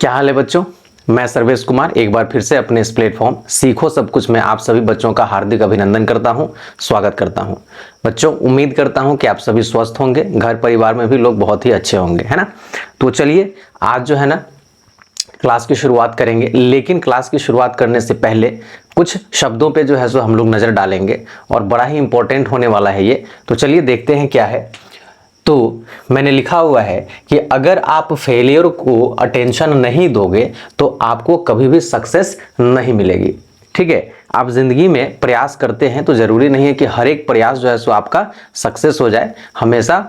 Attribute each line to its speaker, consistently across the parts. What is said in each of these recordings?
Speaker 1: क्या हाल है बच्चों। मैं सर्वेश कुमार एक बार फिर से अपने इस प्लेटफॉर्म सीखो सब कुछ में आप सभी बच्चों का हार्दिक अभिनंदन करता हूं, स्वागत करता हूं। बच्चों, उम्मीद करता हूं कि आप सभी स्वस्थ होंगे, घर परिवार में भी लोग बहुत ही अच्छे होंगे, है ना। तो चलिए आज जो है ना क्लास की शुरुआत करेंगे, लेकिन क्लास की शुरुआत करने से पहले कुछ शब्दों पे जो है सो हम लोग नज़र डालेंगे और बड़ा ही इंपॉर्टेंट होने वाला है ये। तो चलिए देखते हैं क्या है। तो मैंने लिखा हुआ है कि अगर आप फेलियर को अटेंशन नहीं दोगे तो आपको कभी भी सक्सेस नहीं मिलेगी। ठीक है, आप जिंदगी में प्रयास करते हैं तो जरूरी नहीं है कि हर एक प्रयास जो है सो आपका सक्सेस हो जाए, हमेशा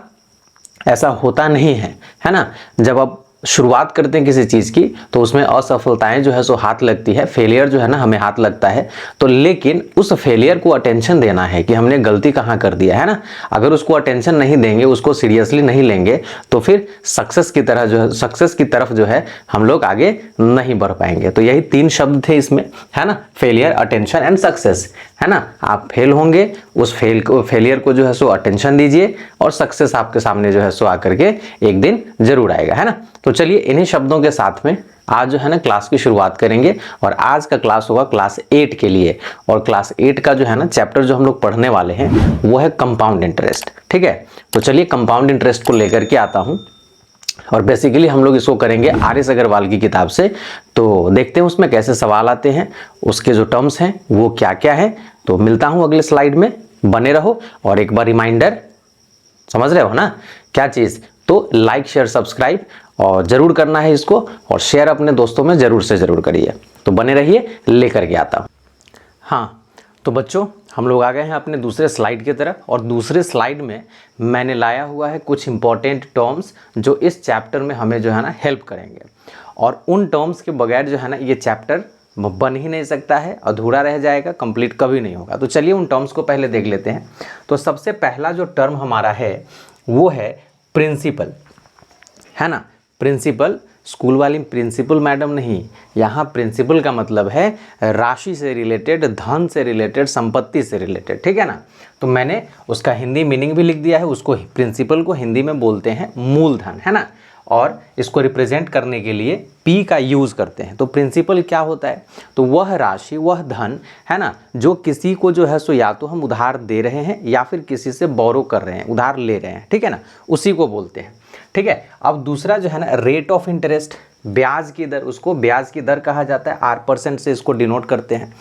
Speaker 1: ऐसा होता नहीं है, है ना। जब आप शुरुआत करते हैं किसी चीज़ की तो उसमें असफलताएं जो है सो हाथ लगती है, फेलियर जो है ना हमें हाथ लगता है। तो लेकिन उस फेलियर को अटेंशन देना है कि हमने गलती कहाँ कर दिया है ना। अगर उसको अटेंशन नहीं देंगे, उसको सीरियसली नहीं लेंगे तो फिर सक्सेस की तरह जो है, सक्सेस की तरफ जो है हम लोग आगे नहीं बढ़ पाएंगे। तो यही 3 शब्द थे इसमें, है ना, फेलियर, अटेंशन एंड सक्सेस, है ना। आप फेल होंगे, उस फेलियर को जो है सो अटेंशन दीजिए और सक्सेस आपके सामने जो है सो आकर के एक दिन जरूर आएगा, है ना। तो चलिए इन्हीं शब्दों के साथ में आज जो है ना क्लास की शुरुआत करेंगे और आज का क्लास होगा क्लास 8 के लिए। और क्लास 8 का जो है ना चैप्टर जो हम लोग पढ़ने वाले हैं वो है कंपाउंड इंटरेस्ट। ठीक है, तो चलिए कंपाउंड इंटरेस्ट को लेकर के आता हूं और बेसिकली हम लोग इसको करेंगे आर.एस. अग्रवाल की किताब से। तो देखते हैं उसमें कैसे सवाल आते हैं, उसके जो टर्म्स हैं वो क्या क्या है। तो मिलता हूं अगले स्लाइड में, बने रहो। और एक बार रिमाइंडर, समझ रहे हो ना क्या चीज़, तो लाइक शेयर सब्सक्राइब और जरूर करना है इसको, और शेयर अपने दोस्तों में जरूर से जरूर करिए। तो बने रहिए, लेकर के आता हूँ। हाँ तो बच्चों, हम लोग आ गए हैं अपने दूसरे स्लाइड की तरफ और दूसरे स्लाइड में मैंने लाया हुआ है कुछ इंपॉर्टेंट टर्म्स जो इस चैप्टर में हमें जो है ना हेल्प करेंगे। और उन टर्म्स के बगैर जो है ना ये चैप्टर बन ही नहीं सकता है, अधूरा रह जाएगा, कंप्लीट कभी नहीं होगा। तो चलिए उन टर्म्स को पहले देख लेते हैं। तो सबसे पहला जो टर्म हमारा है वो है प्रिंसिपल, है ना। प्रिंसिपल, स्कूल वाली प्रिंसिपल मैडम नहीं, यहाँ प्रिंसिपल का मतलब है राशि से रिलेटेड, धन से रिलेटेड, संपत्ति से रिलेटेड, ठीक है ना। तो मैंने उसका हिंदी मीनिंग भी लिख दिया है। उसको प्रिंसिपल को हिंदी में बोलते हैं मूलधन, है ना। और इसको रिप्रेजेंट करने के लिए पी का यूज़ करते हैं। तो प्रिंसिपल क्या होता है, तो वह राशि, वह धन, है ना, जो किसी को जो है सो या तो हम उधार दे रहे हैं या फिर किसी से बोरो कर रहे हैं, उधार ले रहे हैं, ठीक है ना, उसी को बोलते हैं। ठीक है, अब दूसरा जो है ना रेट ऑफ इंटरेस्ट, ब्याज की दर, उसको ब्याज की दर कहा जाता है, R% से इसको डिनोट करते हैं।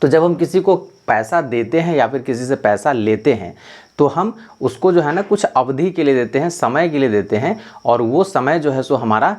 Speaker 1: तो जब हम किसी को पैसा देते हैं या फिर किसी से पैसा लेते हैं तो हम उसको जो है ना कुछ अवधि के लिए देते हैं, समय के लिए देते हैं, और वो समय जो है सो हमारा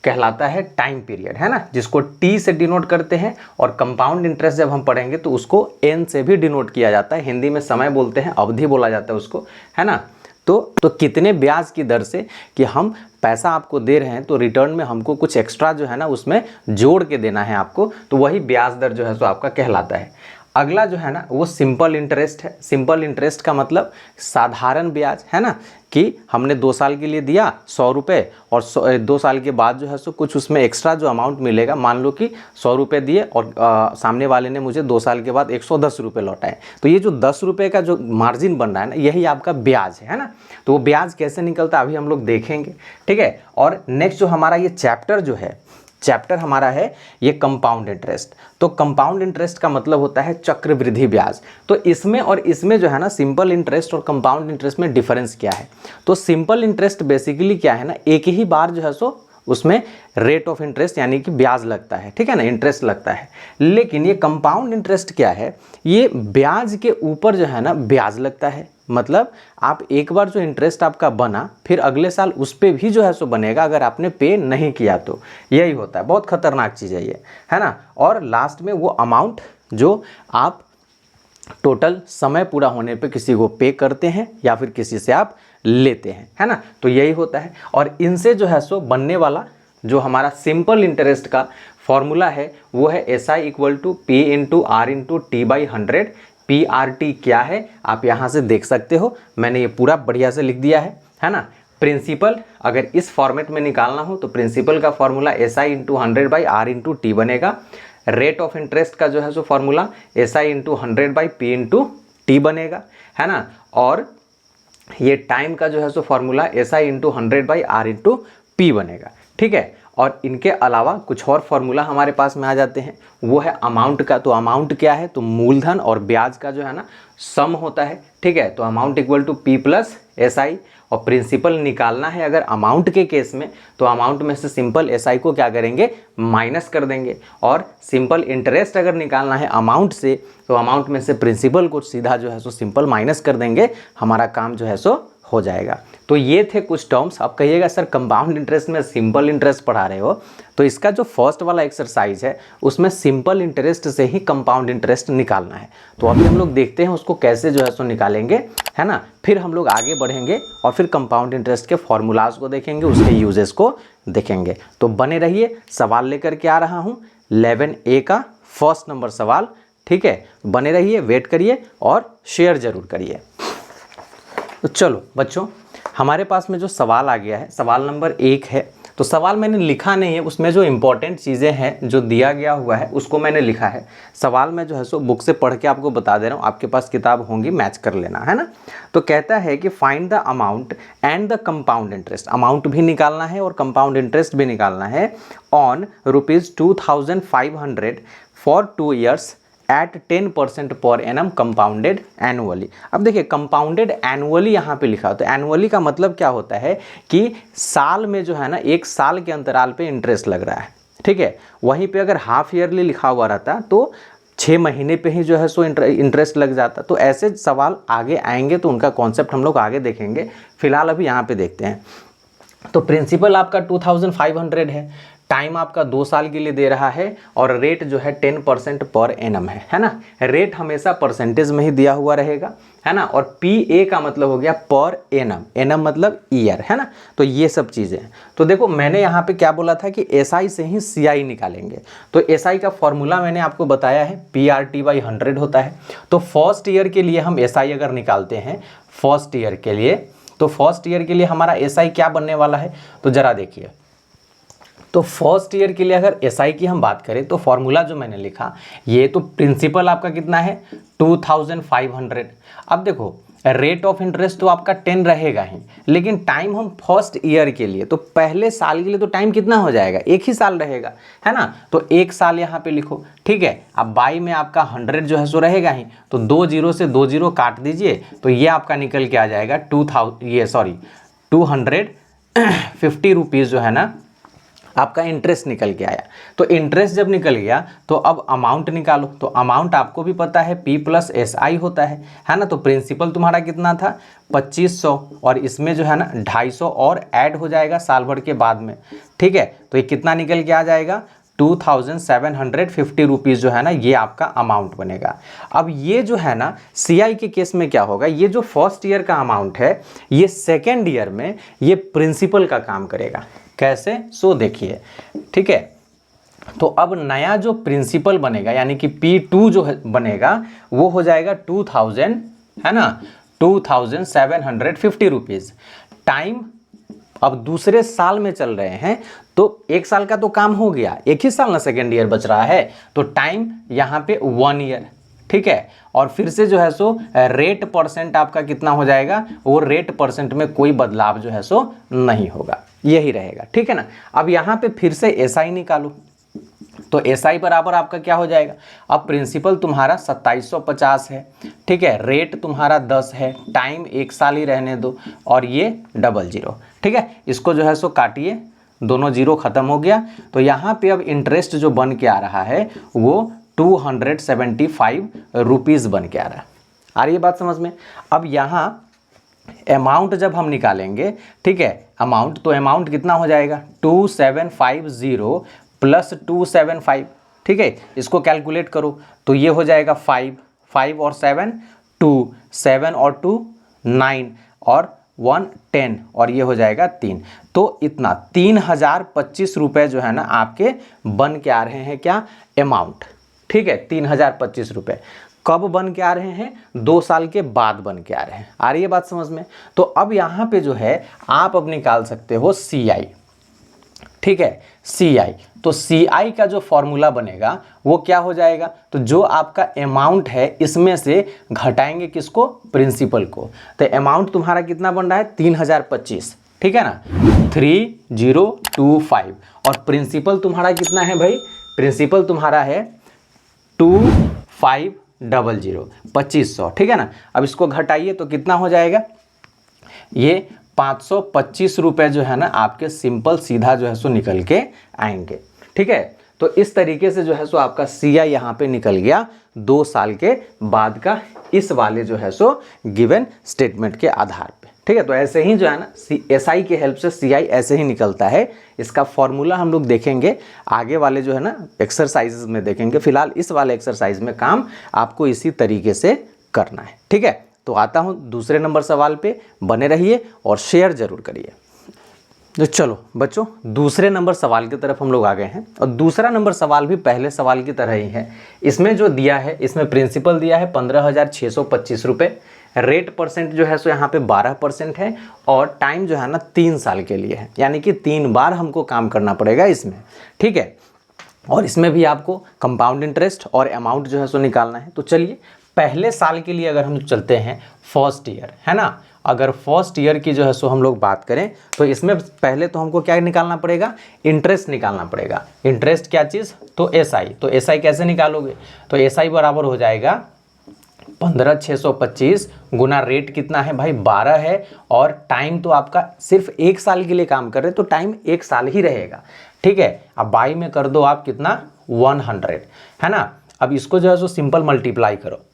Speaker 1: कहलाता है टाइम पीरियड, है ना, जिसको T से डिनोट करते हैं। और कंपाउंड इंटरेस्ट जब हम पढ़ेंगे तो उसको N से भी डिनोट किया जाता है। हिंदी में समय बोलते हैं, अवधि बोला जाता है उसको, है ना। तो कितने ब्याज की दर से कि हम पैसा आपको दे रहे हैं तो रिटर्न में हमको कुछ एक्स्ट्रा जो है ना उसमें जोड़ के देना है आपको, तो वही ब्याज दर जो है सो आपका कहलाता है। अगला जो है ना वो सिंपल इंटरेस्ट है। सिंपल इंटरेस्ट का मतलब साधारण ब्याज, है ना, कि हमने 2 साल के लिए दिया 100 रुपये और 2 साल के बाद जो है सो कुछ उसमें एक्स्ट्रा जो अमाउंट मिलेगा, मान लो कि 100 रुपये दिए और सामने वाले ने मुझे 2 साल के बाद 110 रुपये लौटाए, तो ये जो 10 रुपये का जो मार्जिन बन रहा है ना, यही आपका ब्याज है ना। तो वो ब्याज कैसे निकलता है अभी हम लोग देखेंगे, ठीक है। और नेक्स्ट जो हमारा ये चैप्टर जो है, चैप्टर हमारा है ये कंपाउंड इंटरेस्ट। तो कंपाउंड इंटरेस्ट का मतलब होता है चक्रवृद्धि ब्याज। तो इसमें और इसमें जो है ना सिंपल इंटरेस्ट और कंपाउंड इंटरेस्ट में डिफरेंस क्या है, तो सिंपल इंटरेस्ट बेसिकली क्या है ना, एक ही बार जो है सो उसमें रेट ऑफ इंटरेस्ट यानी कि ब्याज लगता है, ठीक है ना, इंटरेस्ट लगता है। लेकिन ये कंपाउंड इंटरेस्ट क्या है, ये ब्याज के ऊपर जो है ना ब्याज लगता है। मतलब आप एक बार जो इंटरेस्ट आपका बना फिर अगले साल उस पर भी जो है सो बनेगा अगर आपने पे नहीं किया तो, यही होता है। बहुत खतरनाक चीज़ है ये, है ना। और लास्ट में वो अमाउंट जो आप टोटल समय पूरा होने पे किसी को पे करते हैं या फिर किसी से आप लेते हैं, है ना, तो यही होता है। और इनसे जो है सो बनने वाला जो हमारा सिंपल इंटरेस्ट का फॉर्मूला है वो है SI = P × R × T/100। PRT क्या है आप यहाँ से देख सकते हो, मैंने ये पूरा बढ़िया से लिख दिया है ना। प्रिंसिपल अगर इस फॉर्मेट में निकालना हो तो प्रिंसिपल का फॉर्मूला SI × 100/R × T बनेगा। रेट ऑफ इंटरेस्ट का जो है so formula SI × 100/P × T बनेगा, है ना। और ये टाइम का जो है so formula SI × 100/R × P बनेगा, ठीक है। और इनके अलावा कुछ और फॉर्मूला हमारे पास में आ जाते हैं, वो है अमाउंट का। तो अमाउंट क्या है, तो मूलधन और ब्याज का जो है ना सम होता है, ठीक है। तो amount equal to P plus S I, और प्रिंसिपल निकालना है अगर अमाउंट के केस में, तो अमाउंट में से सिंपल एस आई को क्या करेंगे, माइनस कर देंगे। और सिंपल इंटरेस्ट अगर निकालना है अमाउंट से, तो अमाउंट में से प्रिंसिपल को सीधा जो है सो सिंपल माइनस कर देंगे, हमारा काम जो है सो हो जाएगा। तो ये थे कुछ टर्म्स। अब कहिएगा सर कंपाउंड इंटरेस्ट में सिंपल इंटरेस्ट पढ़ा रहे हो, तो इसका जो फर्स्ट वाला एक्सरसाइज है उसमें सिंपल इंटरेस्ट से ही कंपाउंड इंटरेस्ट निकालना है। तो अभी हम लोग देखते हैं उसको कैसे जो है सो निकालेंगे, है ना। फिर हम लोग आगे बढ़ेंगे और फिर कंपाउंड इंटरेस्ट के फॉर्मूलाज को देखेंगे, उसके यूजेस को देखेंगे। तो बने रहिए, सवाल लेकर के आ रहा हूँ 11A का फर्स्ट नंबर सवाल, ठीक है। बने रहिए, वेट करिए और शेयर जरूर करिए। तो चलो बच्चों, हमारे पास में जो सवाल आ गया है, सवाल नंबर 1 है। तो सवाल मैंने लिखा नहीं है, उसमें जो इंपॉर्टेंट चीज़ें हैं जो दिया गया हुआ है उसको मैंने लिखा है। सवाल मैं जो है सो बुक से पढ़ के आपको बता दे रहा हूँ, आपके पास किताब होंगी, मैच कर लेना, है ना। तो कहता है कि find the amount and the compound interest, amount भी निकालना है और कंपाउंड इंटरेस्ट भी निकालना है, on ₹2500 for 2 years eight 10% per annum compounded annually. अब देखिए कंपाउंडेड एनुअली यहाँ पे लिखा हो, तो एनुअली का मतलब क्या होता है कि साल में जो है ना, 1 साल के अंतराल पे इंटरेस्ट लग रहा है, ठीक है। वहीं पे अगर हाफ ईयरली लिखा हुआ रहता तो 6 महीने पे ही जो है सो इंटरेस्ट लग जाता। तो ऐसे सवाल आगे आएंगे तो उनका कॉन्सेप्ट हम लोग आगे देखेंगे, फिलहाल अभी यहाँ पे देखते हैं। तो प्रिंसिपल आपका 2500 है, टाइम आपका 2 साल के लिए दे रहा है, और रेट जो है 10% पर एनम है ना। रेट हमेशा परसेंटेज में ही दिया हुआ रहेगा, है ना। और पी ए का मतलब हो गया पर एनम, एनम मतलब ईयर, है ना। तो ये सब चीज़ें हैं। तो देखो मैंने यहाँ पे क्या बोला था कि एस आई से ही सी आई निकालेंगे। तो एस आई का फॉर्मूला मैंने आपको बताया है, PRT/100 होता है। तो फर्स्ट ईयर के लिए हम एस आई अगर निकालते हैं फर्स्ट ईयर के लिए, तो फर्स्ट ईयर के लिए हमारा एस आई क्या बनने वाला है, तो ज़रा देखिए। तो फर्स्ट ईयर के लिए अगर एसआई की हम बात करें, तो फॉर्मूला जो मैंने लिखा, ये तो प्रिंसिपल आपका कितना है 2500। अब देखो रेट ऑफ इंटरेस्ट तो आपका 10 रहेगा ही, लेकिन टाइम हम फर्स्ट ईयर के लिए, तो पहले साल के लिए तो टाइम कितना हो जाएगा, 1 ही साल रहेगा, है ना। तो 1 साल यहाँ पे लिखो, ठीक है। अब बाई में आपका 100 जो है सो रहेगा ही, तो 2 0 से 2 0 काट दीजिए, तो ये आपका निकल के आ जाएगा 250 रुपीज़ जो है ना आपका इंटरेस्ट निकल के आया। तो इंटरेस्ट जब निकल गया तो अब अमाउंट निकालो। तो अमाउंट आपको भी पता है P प्लस एस आई होता है ना। तो प्रिंसिपल तुम्हारा कितना था 2500, और इसमें जो है ना 250 और ऐड हो जाएगा साल भर के बाद में, ठीक है। तो ये कितना निकल के आ जाएगा 2750 रुपीज़ जो है ना, ये आपका अमाउंट बनेगा। अब ये जो है ना CI के केस में क्या होगा, ये जो फर्स्ट ईयर का अमाउंट है, ये सेकेंड ईयर में ये प्रिंसिपल का काम करेगा। कैसे, सो देखिए, ठीक है। तो अब नया जो प्रिंसिपल बनेगा यानी कि P2 जो बनेगा वो हो जाएगा 2000, है ना, 2750 रुपीज़। टाइम अब दूसरे साल में चल रहे हैं, तो 1 साल का तो काम हो गया, 1 ही साल ना सेकेंड ईयर बच रहा है, तो टाइम यहाँ पे 1 ईयर, ठीक है। और फिर से जो है सो रेट परसेंट आपका कितना हो जाएगा, वो रेट परसेंट में कोई बदलाव जो है सो नहीं होगा, यही रहेगा, ठीक है ना। अब यहाँ पे फिर से एसआई निकालो, तो एसआई बराबर आपका क्या हो जाएगा, अब प्रिंसिपल तुम्हारा 2750 है, ठीक है। रेट तुम्हारा 10 है, टाइम 1 साल ही रहने दो, और ये 00, ठीक है। इसको जो है सो काटिए, दोनों जीरो खत्म हो गया। तो यहाँ पे अब इंटरेस्ट जो बन के आ रहा है वो 275 रुपीज़ बन के आ रहा है। आ रही है बात समझ में। अब यहाँ अमाउंट जब हम निकालेंगे, ठीक है, अमाउंट, तो अमाउंट कितना हो जाएगा 2750 प्लस 275, ठीक है। इसको कैलकुलेट करो तो ये हो जाएगा 5 और 7 2, 7 और 2 9, और 1 10, और ये हो जाएगा 3। तो इतना 3025 रुपये जो है ना आपके बन के आ रहे हैं, क्या, अमाउंट, ठीक है। 3025 रुपये कब बन के आ रहे हैं, 2 साल के बाद बन के आ रहे हैं। आ रही है बात समझ में। तो अब यहाँ पे जो है आप अब निकाल सकते हो CI, ठीक है, CI। तो CI का जो फॉर्मूला बनेगा वो क्या हो जाएगा, तो जो आपका अमाउंट है इसमें से घटाएंगे किसको, प्रिंसिपल को। तो अमाउंट तुम्हारा कितना बन रहा है 3025, ठीक है ना, 3025। और प्रिंसिपल तुम्हारा कितना है भाई, प्रिंसिपल तुम्हारा है 2500, 2500, ठीक है ना। अब इसको घटाइए तो कितना हो जाएगा, ये 525 रुपये जो है ना आपके सिंपल सीधा जो है सो निकल के आएंगे, ठीक है। तो इस तरीके से जो है सो आपका CI यहाँ पे निकल गया 2 साल के बाद का, इस वाले जो है सो गिवन स्टेटमेंट के आधार पे, ठीक है। तो ऐसे ही जो है ना SI के हेल्प से CI ऐसे ही निकलता है। इसका फॉर्मूला हम लोग देखेंगे आगे वाले जो है ना एक्सरसाइजेज में देखेंगे। फिलहाल इस वाले एक्सरसाइज में काम आपको इसी तरीके से करना है, ठीक है। तो आता हूँ दूसरे नंबर सवाल पे, बने रहिए और शेयर जरूर करिए। तो चलो बच्चों, दूसरे नंबर सवाल की तरफ हम लोग आ गए हैं और दूसरा नंबर सवाल भी पहले सवाल की तरह ही है। इसमें जो दिया है, इसमें प्रिंसिपल दिया है 15,625 रुपये, रेट परसेंट जो है सो यहाँ पे 12% है और टाइम जो है ना 3 साल के लिए है, यानी कि 3 बार हमको काम करना पड़ेगा इसमें, ठीक है। और इसमें भी आपको कंपाउंड इंटरेस्ट और अमाउंट जो है सो निकालना है। तो चलिए पहले साल के लिए अगर हम चलते हैं, फर्स्ट ईयर है ना, अगर फर्स्ट ईयर की जो है सो हम लोग बात करें तो इसमें पहले तो हमको क्या निकालना पड़ेगा, इंटरेस्ट निकालना पड़ेगा। इंटरेस्ट क्या चीज़, तो SI। तो SI कैसे निकालोगे, तो SI बराबर हो जाएगा 15,625 गुना रेट कितना है भाई 12 है, और टाइम तो आपका सिर्फ 1 साल के लिए काम कर रहे तो टाइम 1 साल ही रहेगा, ठीक है। अब बाई में कर दो आप कितना 100, है ना। अब इसको जो है सो सिंपल मल्टीप्लाई करो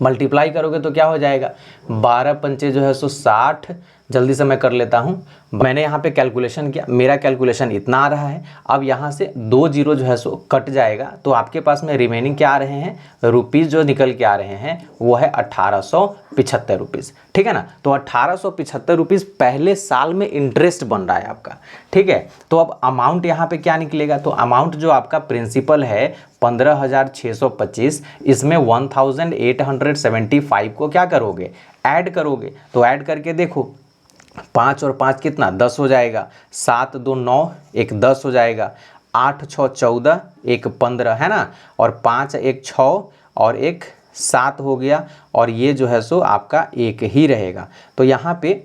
Speaker 1: मल्टीप्लाई करोगे तो क्या हो जाएगा, 12 पंचे जो है सो 60। जल्दी से मैं कर लेता हूँ, मैंने यहाँ पे कैलकुलेशन किया, मेरा कैलकुलेशन इतना आ रहा है। अब यहाँ से 2 जीरो जो है सो कट जाएगा तो आपके पास में रिमेनिंग क्या आ रहे हैं, रुपीज़ जो निकल के आ रहे हैं वो है 1875 रुपीज़, ठीक है ना। तो 1875 रुपीज़ पहले साल में इंटरेस्ट बन रहा है आपका, ठीक है। तो अब अमाउंट यहाँ पे क्या निकलेगा, तो अमाउंट जो आपका प्रिंसिपल है 15,625, इसमें 1,875 को क्या करोगे, ऐड करोगे। तो ऐड करके देखो, 5 और 5 कितना 10 हो जाएगा, 7 2 9, एक 10 हो जाएगा, 8 6 14, एक 15 है ना, और 5 एक 6 और एक 7 हो गया, और ये जो है सो आपका एक ही रहेगा। तो यहाँ पे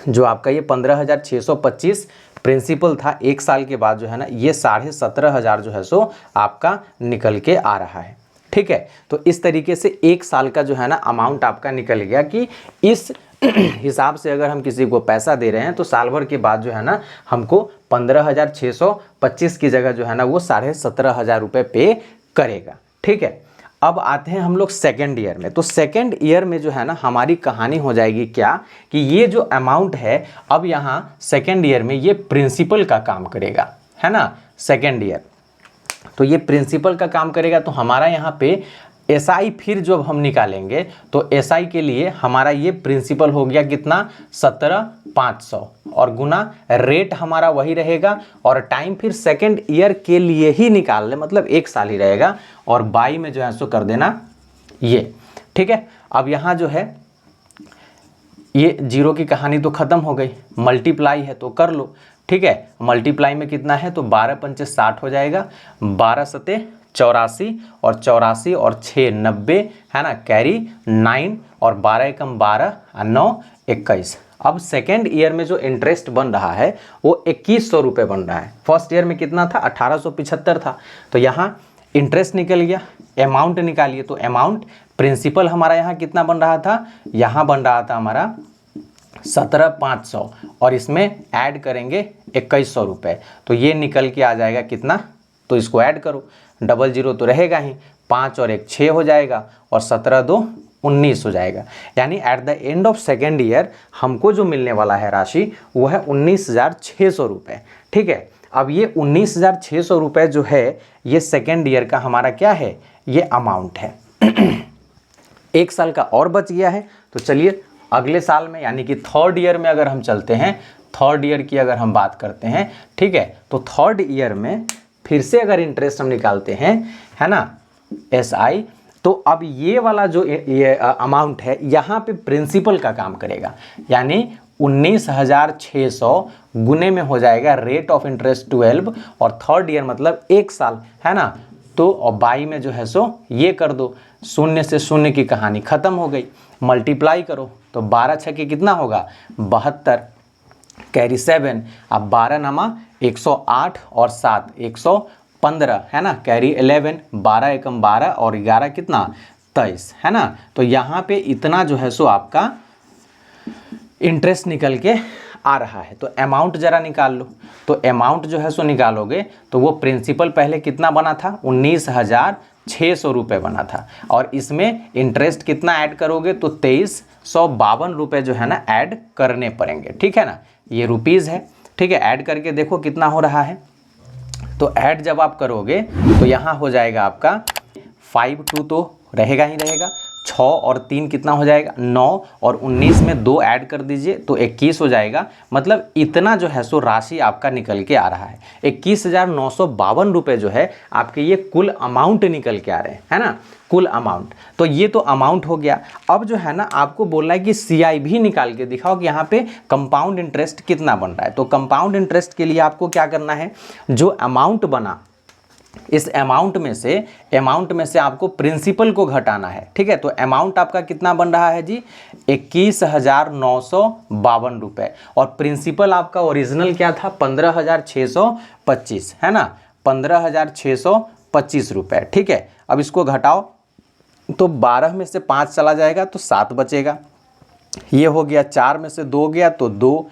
Speaker 1: जो आपका ये 15,625 प्रिंसिपल था, 1 साल के बाद जो है ना ये 17,500 जो है सो आपका निकल के आ रहा है, ठीक है। तो इस तरीके से 1 साल का जो है ना अमाउंट आपका निकल गया कि इस हिसाब से अगर हम किसी को पैसा दे रहे हैं तो साल भर के बाद जो है ना हमको 15,625 की जगह जो है ना वो 17,500 रुपये पे करेगा, ठीक है। अब आते हैं हम लोग सेकेंड ईयर में। तो सेकेंड ईयर में जो है ना हमारी कहानी हो जाएगी क्या, कि ये जो अमाउंट है अब यहाँ सेकेंड ईयर में ये प्रिंसिपल का काम करेगा, है ना। सेकेंड ईयर तो ये प्रिंसिपल का काम करेगा। तो हमारा यहाँ पे SI फिर जब हम निकालेंगे तो SI के लिए हमारा ये प्रिंसिपल हो गया कितना 17,500, और गुना रेट हमारा वही रहेगा, और टाइम फिर सेकेंड ईयर के लिए ही निकाल ले, मतलब 1 साल ही रहेगा, और बाई में जो है सो कर देना ये, ठीक है। अब यहाँ जो है ये जीरो की कहानी तो ख़त्म हो गई, मल्टीप्लाई है तो कर लो, ठीक है। मल्टीप्लाई में कितना है तो 12 पंचे 60 हो जाएगा, 12 सते 84, और 84 और 6 90, है ना, कैरी 9, और 12 एकम 12 और 9 21। अब सेकेंड ईयर में जो इंटरेस्ट बन रहा है वो 2100 रुपये बन रहा है। फर्स्ट ईयर में कितना था 1875 था। तो यहाँ इंटरेस्ट निकल गया, अमाउंट निकालिए। तो अमाउंट प्रिंसिपल हमारा यहाँ कितना बन रहा था, यहाँ बन रहा था हमारा 17,500, और इसमें ऐड करेंगे 2100 रुपये। तो ये निकल के आ जाएगा कितना, तो इसको ऐड करो, डबल जीरो तो रहेगा ही, 5 और 1 6 हो जाएगा, और 17 2 19 हो जाएगा। यानी at the end of second year हमको जो मिलने वाला है राशि वो है 19,600 रुपये, ठीक है। अब ये 19,600 रुपये जो है ये सेकेंड ईयर का हमारा क्या है, ये अमाउंट है। 1 साल का और बच गया है। तो चलिए अगले साल में यानी कि थर्ड ईयर में अगर हम चलते हैं, थर्ड ईयर की अगर हम बात करते हैं, ठीक है। तो थर्ड ईयर में फिर से अगर इंटरेस्ट हम निकालते हैं, है ना, SI, तो अब ये वाला जो ये अमाउंट है यहाँ पे प्रिंसिपल का काम करेगा, यानी 19,600 गुने में हो जाएगा रेट ऑफ इंटरेस्ट 12, और थर्ड ईयर मतलब 1 साल, है ना। तो और बाई में जो है सो ये कर दो, 0 से 0 की कहानी ख़त्म हो गई। मल्टीप्लाई करो तो 12 छके कितना होगा 72, कैरी 7, अब 12 नामा 108 और 7 115 है ना। कैरी 11, 12 एकम 12 और 11 कितना 23 है ना। तो यहाँ पे इतना जो है सो आपका इंटरेस्ट निकल के आ रहा है। तो अमाउंट जरा निकाल लो। तो अमाउंट जो है सो निकालोगे तो वो प्रिंसिपल पहले कितना बना था 19,600 रुपये बना था, और इसमें इंटरेस्ट कितना ऐड करोगे तो 2352 रुपये जो है ना ऐड करने पड़ेंगे। ठीक है ना, ये रुपीज़ है। ठीक है, ऐड करके देखो कितना हो रहा है। तो ऐड जब आप करोगे तो यहाँ हो जाएगा आपका 52 तो रहेगा ही रहेगा, 6 और 3 कितना हो जाएगा 9, और 19 में 2 ऐड कर दीजिए तो 21 हो जाएगा। मतलब इतना जो है सो राशि आपका निकल के आ रहा है। 21,952 रुपये जो है आपके ये कुल अमाउंट निकल के आ रहे हैं, है ना, कुल अमाउंट। तो ये तो अमाउंट हो गया। अब जो है ना आपको बोलना है कि CI भी निकाल के दिखाओ कि यहाँ पे कंपाउंड इंटरेस्ट कितना बन रहा है। तो कंपाउंड इंटरेस्ट के लिए आपको क्या करना है, जो अमाउंट बना इस अमाउंट में से आपको प्रिंसिपल को घटाना है। ठीक है, तो अमाउंट आपका कितना बन रहा है जी 21,952 रुपये, और प्रिंसिपल आपका ओरिजिनल क्या था 15,625 है ना, 15,625 रुपये। ठीक है, अब इसको घटाओ तो 12 में से 5 चला जाएगा तो 7 बचेगा, ये हो गया। 4 में से 2 गया तो 2,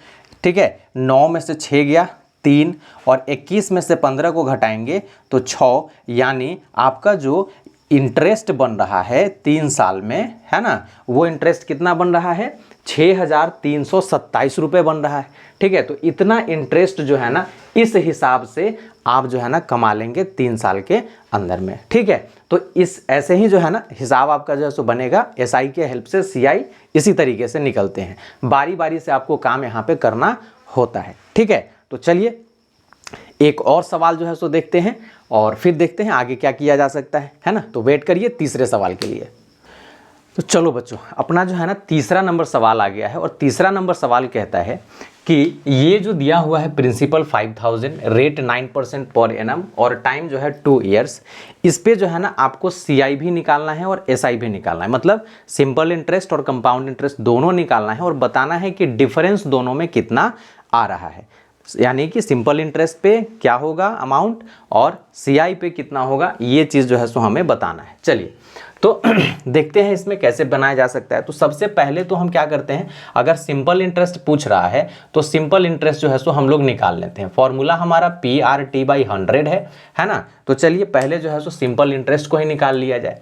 Speaker 1: ठीक है। 9 में से 6 गया 3, और 21 में से 15 को घटाएंगे तो 6, यानी आपका जो इंटरेस्ट बन रहा है 3 साल में, है ना, वो इंटरेस्ट कितना बन रहा है 6,327 रुपये बन रहा है। ठीक है, तो इतना इंटरेस्ट जो है ना इस हिसाब से आप जो है ना कमा लेंगे 3 साल के अंदर में। ठीक है, तो इस ऐसे ही जो है ना हिसाब आपका जो है सो बनेगा। SI के हेल्प से CI इसी तरीके से निकलते हैं। बारी बारी से आपको काम यहाँ पे करना होता है। ठीक है, तो चलिए एक और सवाल जो है सो देखते हैं और फिर देखते हैं आगे क्या किया जा सकता है ना। तो वेट करिए तीसरे सवाल के लिए। तो चलो बच्चों, अपना जो है ना तीसरा नंबर सवाल आ गया है, और तीसरा नंबर सवाल कहता है कि ये जो दिया हुआ है प्रिंसिपल 5,000, रेट 9% पर एनम और टाइम जो है 2 ईयर्स, इस पे जो है ना आपको CI भी निकालना है और SI भी निकालना है। मतलब सिंपल इंटरेस्ट और कंपाउंड इंटरेस्ट दोनों निकालना है, और बताना है कि डिफरेंस दोनों में कितना आ रहा है। यानी कि सिंपल इंटरेस्ट पे क्या होगा अमाउंट और CI पे कितना होगा, ये चीज़ जो है सो हमें बताना है। चलिए तो देखते हैं इसमें कैसे बनाया जा सकता है। तो सबसे पहले तो हम क्या करते हैं, अगर सिंपल इंटरेस्ट पूछ रहा है तो सिंपल इंटरेस्ट जो है सो हम लोग निकाल लेते हैं। फॉर्मूला हमारा PRT/100 है ना। तो चलिए पहले जो है सो सिंपल इंटरेस्ट को ही निकाल लिया जाए।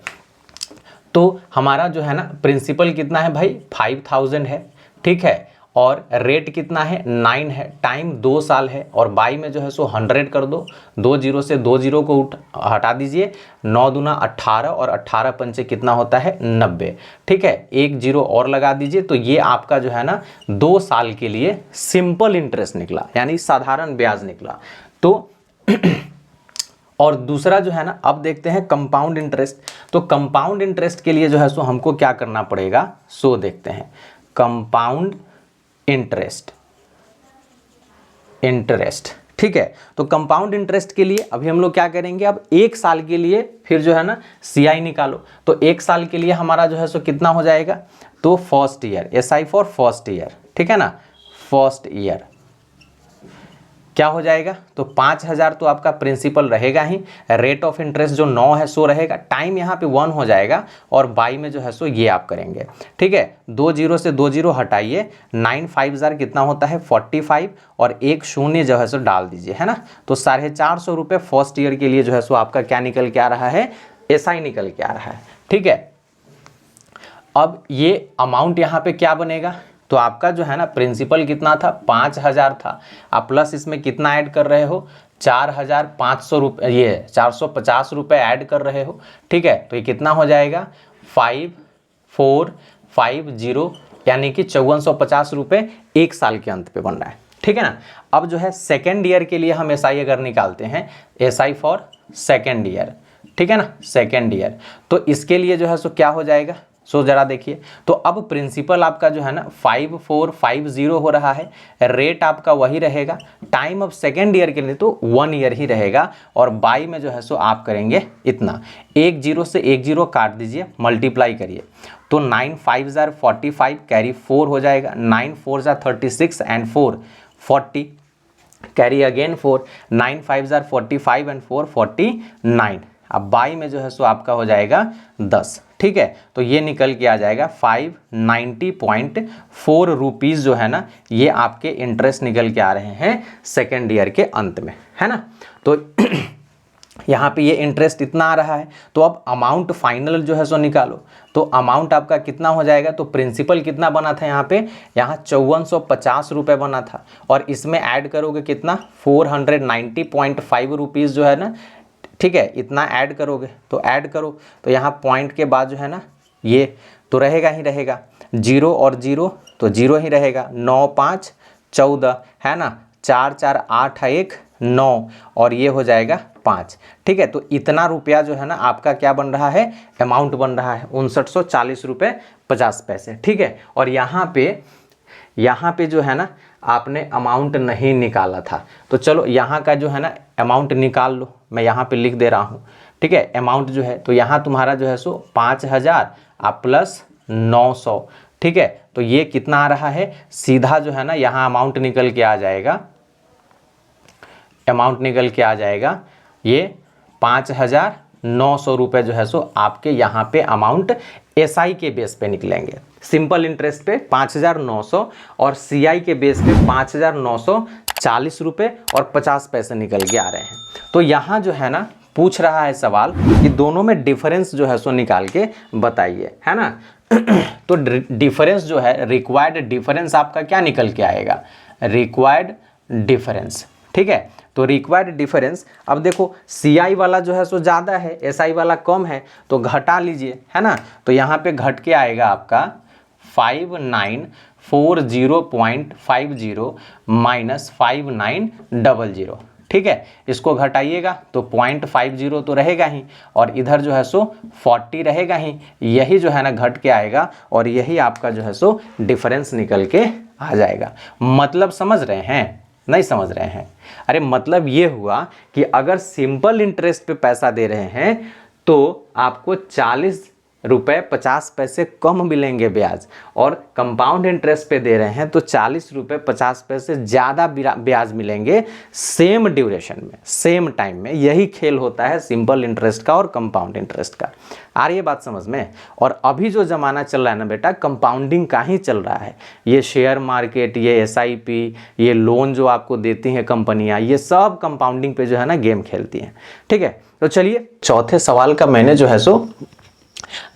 Speaker 1: तो हमारा जो है ना प्रिंसिपल कितना है भाई 5,000 है, ठीक है, और रेट कितना है 9 है, टाइम 2 साल है, और बाई में जो है सो 100 कर दो, 2 जीरो से 2 जीरो को हटा दीजिए, 9 दूना 18 और 18 पंचे कितना होता है 90। ठीक है, 1 जीरो और लगा दीजिए। तो ये आपका जो है ना 2 साल के लिए सिंपल इंटरेस्ट निकला, यानी साधारण ब्याज निकला। तो और दूसरा जो है ना अब देखते हैं कंपाउंड इंटरेस्ट। तो कंपाउंड इंटरेस्ट के लिए जो है सो हमको क्या करना पड़ेगा, सो देखते हैं कंपाउंड इंटरेस्ट। ठीक है, तो कंपाउंड इंटरेस्ट के लिए अभी हम लोग क्या करेंगे, अब 1 साल के लिए फिर जो है ना CI निकालो। तो 1 साल के लिए हमारा जो है सो कितना हो जाएगा, तो first year, SI for first year, ठीक है ना, फर्स्ट ईयर क्या हो जाएगा, तो 5,000 तो आपका प्रिंसिपल रहेगा ही, रेट ऑफ इंटरेस्ट जो 9 है सो रहेगा, टाइम यहाँ पे 1 हो जाएगा, और बाई में जो है सो ये आप करेंगे। ठीक है, 2 जीरो से 2 जीरो हटाइए, 9 5,000 कितना होता है 45, और 1 शून्य जो है सो डाल दीजिए, है ना। तो 450 रुपये फर्स्ट ईयर के लिए जो है सो आपका क्या निकल के आ रहा है, SI निकल के आ रहा है। ठीक है, अब ये अमाउंट यहाँ पे क्या बनेगा, तो आपका जो है ना प्रिंसिपल कितना था 5,000 था, आप प्लस इसमें कितना ऐड कर रहे हो 4,500 रुपये, ये 450 रुपये ऐड कर रहे हो। ठीक है, तो ये कितना हो जाएगा 5450, यानी कि 5450 रुपये 1 साल के अंत पे बन रहा है। ठीक है ना। अब जो है सेकेंड ईयर के लिए हम SI अगर निकालते हैं, SI फॉर सेकेंड ईयर, ठीक है ना, सेकेंड ईयर, तो इसके लिए जो है सो क्या हो जाएगा, सो जरा देखिए। तो अब प्रिंसिपल आपका जो है ना 5450 हो रहा है, रेट आपका वही रहेगा, टाइम अब सेकेंड ईयर के लिए तो 1 ईयर ही रहेगा, और बाई में जो है सो आप करेंगे इतना, 1 जीरो से 1 जीरो काट दीजिए, मल्टीप्लाई करिए, तो 9 5 जार 45, कैरी 4 हो जाएगा, 9 4 jar 36 and 4 40, carry again 4, 9 5 jar 45 and 4 49। अब बाई में जो है सो आपका हो जाएगा 10, ठीक है। तो ये निकल के आ जाएगा 590.4 रुपीज़ जो है ना, ये आपके इंटरेस्ट निकल के आ रहे हैं सेकेंड ईयर के अंत में, है ना। तो यहाँ पे ये इंटरेस्ट इतना आ रहा है। तो अब अमाउंट फाइनल जो है सो निकालो, तो अमाउंट आपका कितना हो जाएगा। तो प्रिंसिपल कितना बना था यहाँ पे, यहाँ 5450 रुपये बना था, और इसमें ऐड करोगे कितना 490.5 रुपीज़ जो है ना, ठीक है, इतना ऐड करोगे। तो ऐड करो, तो यहाँ पॉइंट के बाद जो है ना ये तो रहेगा ही रहेगा, 0 और 0 तो 0 ही रहेगा, 9 5 14 है ना, 4 4 8 1 9 और ये हो जाएगा 5, ठीक है। तो इतना रुपया जो है ना आपका क्या बन रहा है, अमाउंट बन रहा है 5940 रुपये 50 पैसे, ठीक है। और यहाँ पे जो है ना आपने अमाउंट नहीं निकाला था, तो चलो यहाँ का जो है ना अमाउंट निकाल लो, मैं यहाँ पे लिख दे रहा हूँ, ठीक है। अमाउंट जो है तो यहाँ तुम्हारा जो है सो 5000 प्लस 900, ठीक है। तो ये कितना आ रहा है, सीधा जो है ना यहाँ अमाउंट निकल के आ जाएगा, अमाउंट निकल के आ जाएगा ये 5900 रुपये जो है सो आपके यहाँ पे अमाउंट एसआई के बेस पे निकलेंगे। सिंपल इंटरेस्ट पे 5900 और सीआई के बेस पे 5940 रुपये और 50 पैसे निकल के आ रहे हैं। तो यहाँ जो है ना पूछ रहा है सवाल कि दोनों में डिफरेंस जो है सो निकाल के बताइए, है ना। तो डिफरेंस जो है, रिक्वायर्ड डिफरेंस आपका क्या निकल के आएगा, रिक्वायर्ड डिफरेंस, ठीक है। तो रिक्वायर्ड डिफरेंस, अब देखो सीआई वाला जो है सो ज़्यादा है, एसआई वाला कम है, तो घटा लीजिए, है ना। तो यहाँ पे घट के आएगा आपका 5940.50 माइनस 5900, ठीक है। इसको घटाइएगा तो 0.50 तो रहेगा ही, और इधर जो है सो 40 रहेगा ही, यही जो है ना घट के आएगा, और यही आपका जो है सो डिफरेंस निकल के आ जाएगा। मतलब समझ रहे हैं, नहीं समझ रहे हैं। अरे मतलब ये हुआ कि अगर सिंपल इंटरेस्ट पे पैसा दे रहे हैं तो आपको 40 रुपये 50 पैसे कम मिलेंगे ब्याज, और कंपाउंड इंटरेस्ट पे दे रहे हैं तो 40 रुपये 50 पैसे ज़्यादा ब्याज मिलेंगे सेम ड्यूरेशन में, सेम टाइम में। यही खेल होता है सिंपल इंटरेस्ट का और कंपाउंड इंटरेस्ट का। आ रही है बात समझ में। और अभी जो ज़माना चल रहा है ना बेटा, कंपाउंडिंग का ही चल रहा है। ये शेयर मार्केट, ये एसआईपी, ये लोन जो आपको देती हैं कंपनियां, ये सब कंपाउंडिंग पे जो है ना गेम खेलती हैं, ठीक है। तो चलिए चौथे सवाल का मैंने जो है सो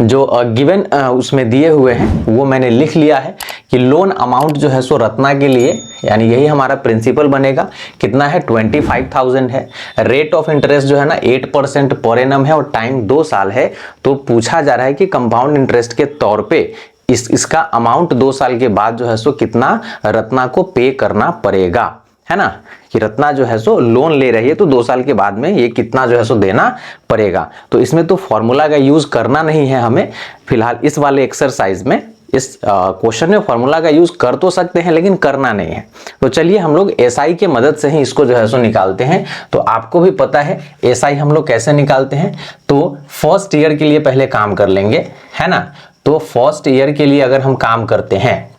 Speaker 1: जो गिवन उसमें दिए हुए हैं वो मैंने लिख लिया है कि लोन अमाउंट जो है सो रत्ना के लिए, यानी यही हमारा प्रिंसिपल बनेगा, कितना है 25,000 है। रेट ऑफ इंटरेस्ट जो है ना 8% पर एनम है, और टाइम 2 साल है। तो पूछा जा रहा है कि कंपाउंड इंटरेस्ट के तौर पे इसका अमाउंट 2 साल के बाद जो है सो कितना रत्ना को पे करना पड़ेगा, है ना। कि रत्ना जो है सो लोन ले रही है तो 2 साल के बाद में ये कितना जो है सो देना पड़ेगा। तो इसमें तो फॉर्मूला का यूज करना नहीं है हमें फिलहाल इस वाले एक्सरसाइज में। इस क्वेश्चन में फॉर्मूला का यूज कर तो सकते हैं लेकिन करना नहीं है। तो चलिए हम लोग एसआई के मदद से ही इसको जो है सो निकालते हैं। तो आपको भी पता है एसआई हम लोग कैसे निकालते हैं। तो फर्स्ट ईयर के लिए पहले काम कर लेंगे, है ना। तो फर्स्ट ईयर के लिए अगर हम काम करते हैं,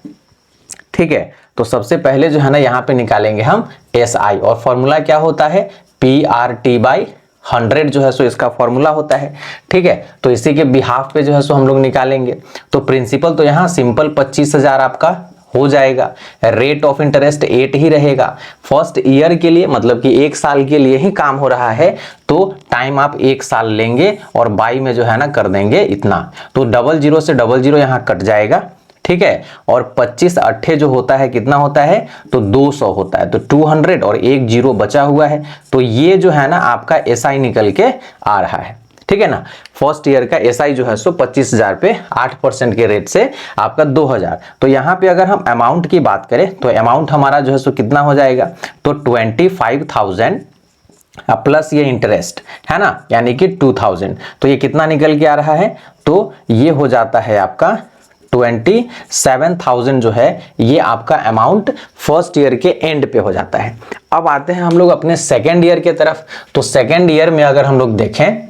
Speaker 1: ठीक है, तो सबसे पहले जो है ना यहाँ पे निकालेंगे हम एसआई, और फॉर्मूला क्या होता है PRT/100 जो है सो इसका फॉर्मूला होता है, ठीक है। तो इसी के बिहाफ पे जो है सो हम लोग निकालेंगे। तो प्रिंसिपल तो यहाँ सिंपल 25,000 आपका हो जाएगा। रेट ऑफ इंटरेस्ट 8 ही रहेगा। फर्स्ट ईयर के लिए मतलब कि 1 साल के लिए ही काम हो रहा है, तो टाइम आप 1 साल लेंगे और बाई में जो है ना कर देंगे इतना। तो 00 से 00 यहाँ कट जाएगा, ठीक है। और 25 अट्ठे जो होता है कितना होता है, तो 200 होता है। तो 200 और 1 0 बचा हुआ है। तो ये जो है ना आपका एसआई निकल के आ रहा है, ठीक है ना। फर्स्ट ईयर का एसआई जो है सो 25,000 पे 8% के रेट से आपका 2,000। तो यहाँ पे अगर हम अमाउंट की बात करें तो अमाउंट हमारा जो है सो कितना हो जाएगा, तो 25,000 प्लस ये इंटरेस्ट, है ना, यानी कि 2,000। तो ये कितना निकल के आ रहा है, तो ये हो जाता है आपका 27,000 जो है ये आपका अमाउंट फर्स्ट ईयर के एंड पे हो जाता है। अब आते हैं हम लोग अपने सेकेंड ईयर के तरफ। तो सेकेंड ईयर में अगर हम लोग देखें,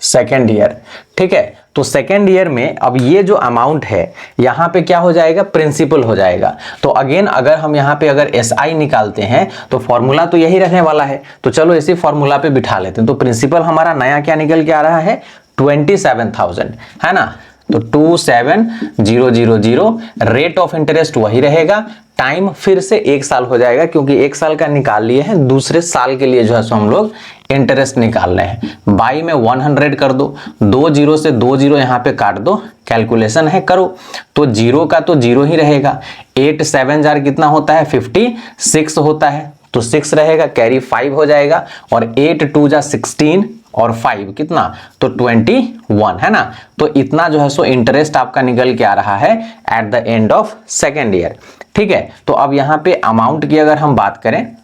Speaker 1: सेकेंड ईयर। ठीक है, तो सेकेंड ईयर में अब ये जो अमाउंट है यहां पे क्या हो जाएगा, प्रिंसिपल हो जाएगा। तो अगेन अगर हम यहां पे अगर SI निकालते हैं तो फॉर्मूला तो यही रहने वाला है, तो चलो इसी फॉर्मूला पे बिठा लेते हैं। तो प्रिंसिपल हमारा नया क्या निकल के आ रहा है, 27,000, है ना। तो 27000, रेट ऑफ इंटरेस्ट वही रहेगा, टाइम फिर से 1 साल हो जाएगा क्योंकि 1 साल का निकाल लिए हैं, दूसरे साल के लिए जो है सो हम लोग इंटरेस्ट निकाल रहे हैं। बाई में 100 कर दो, 20 से 20 यहाँ पे काट दो, कैलकुलेशन है करो, तो 0 का तो 0 ही रहेगा। 8 7 जार कितना होता है, 56 होता है, तो 6 रहेगा, कैरी 5 हो जाएगा, और 8 2 जा 16 और 5 कितना, तो 21, है ना। तो इतना जो है सो इंटरेस्ट आपका निकल के आ रहा है at the end of second year. ठीक है, तो अब यहां पे अमाउंट की अगर हम बात करें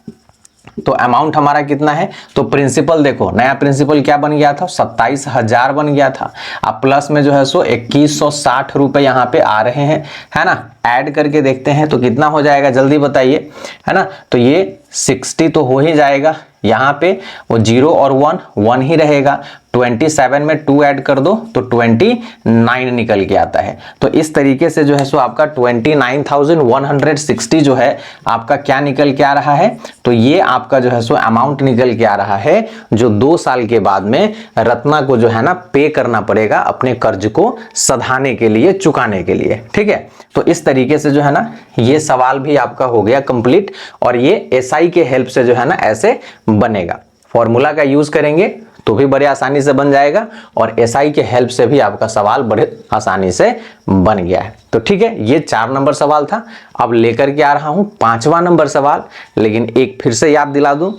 Speaker 1: तो अमाउंट हमारा कितना है, तो प्रिंसिपल देखो, नया प्रिंसिपल क्या बन गया था, 27,000 बन गया था। अब प्लस में जो है सो 2160 रुपए यहाँ पे आ रहे हैं, है ना। ऐड करके देखते हैं तो कितना हो जाएगा, जल्दी बताइए, है ना। तो ये 60 तो हो ही जाएगा, यहाँ पे वो 0 और 1 ही रहेगा। 27 में 2 ऐड कर दो तो 29 निकल के आता है। तो इस तरीके से जो है सो आपका 29,160 जो है आपका क्या निकल के आ रहा है, तो ये आपका जो है सो अमाउंट निकल के आ रहा है जो 2 साल के बाद में रत्ना को जो है ना पे करना पड़ेगा अपने कर्ज को सधाने के लिए, चुकाने के लिए। ठीक है, तो इस तरीके से जो है ना ये सवाल भी आपका हो गया कंप्लीट, और ये SI के हेल्प से जो है ना ऐसे बनेगा। फॉर्मूला का यूज करेंगे तो भी बड़े आसानी से बन जाएगा, और SI के हेल्प से भी आपका सवाल बड़े आसानी से बन गया है। तो ठीक है, ये 4 नंबर सवाल था। अब लेकर के आ रहा हूं 5वां नंबर सवाल, लेकिन एक फिर से याद दिला दूं,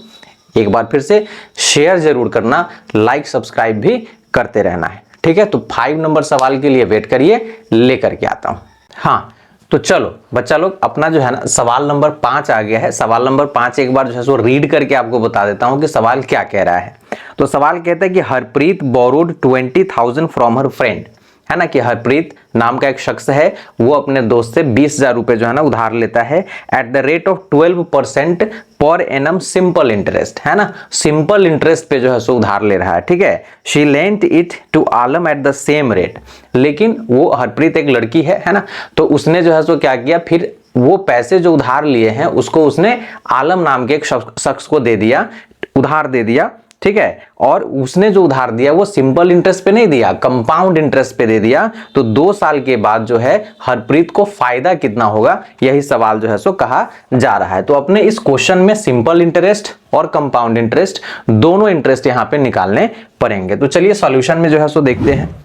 Speaker 1: एक बार फिर से शेयर जरूर करना, लाइक सब्सक्राइब भी करते रहना है। ठीक है, तो 5 नंबर सवाल के लिए वेट करिए, लेकर के आता हूं। हाँ, तो चलो बच्चा लोग, अपना जो है ना सवाल नंबर 5 आ गया है। सवाल नंबर 5 एक बार जो है सो रीड करके आपको बता देता हूं कि सवाल क्या कह रहा है। तो सवाल कहता है कि Harpreet borrowed 20,000 from her friend, है ना, कि हरप्रीत नाम का एक शख्स है, वो अपने दोस्त से 20,000 रुपए जो है ना उधार लेता है at the rate of 12% per annum simple interest, है ना, सिंपल इंटरेस्ट पे जो है सो उधार ले रहा है। ठीक है, she lent it to Alam at the same rate, लेकिन वो हरप्रीत एक लड़की है ना, तो उसने जो है सो क्या किया, फिर वो पैसे जो उधार लिए हैं उसको उसने आलम नाम के एक शख्स को दे दिया, उधार दे दिया। ठीक है, और उसने जो उधार दिया वो सिंपल इंटरेस्ट पे नहीं दिया, कंपाउंड इंटरेस्ट पे दे दिया। तो 2 साल के बाद जो है हरप्रीत को फायदा कितना होगा, यही सवाल जो है सो कहा जा रहा है। तो अपने इस क्वेश्चन में सिंपल इंटरेस्ट और कंपाउंड इंटरेस्ट दोनों इंटरेस्ट यहां पे निकालने पड़ेंगे। तो चलिए सॉल्यूशन में जो है सो देखते हैं।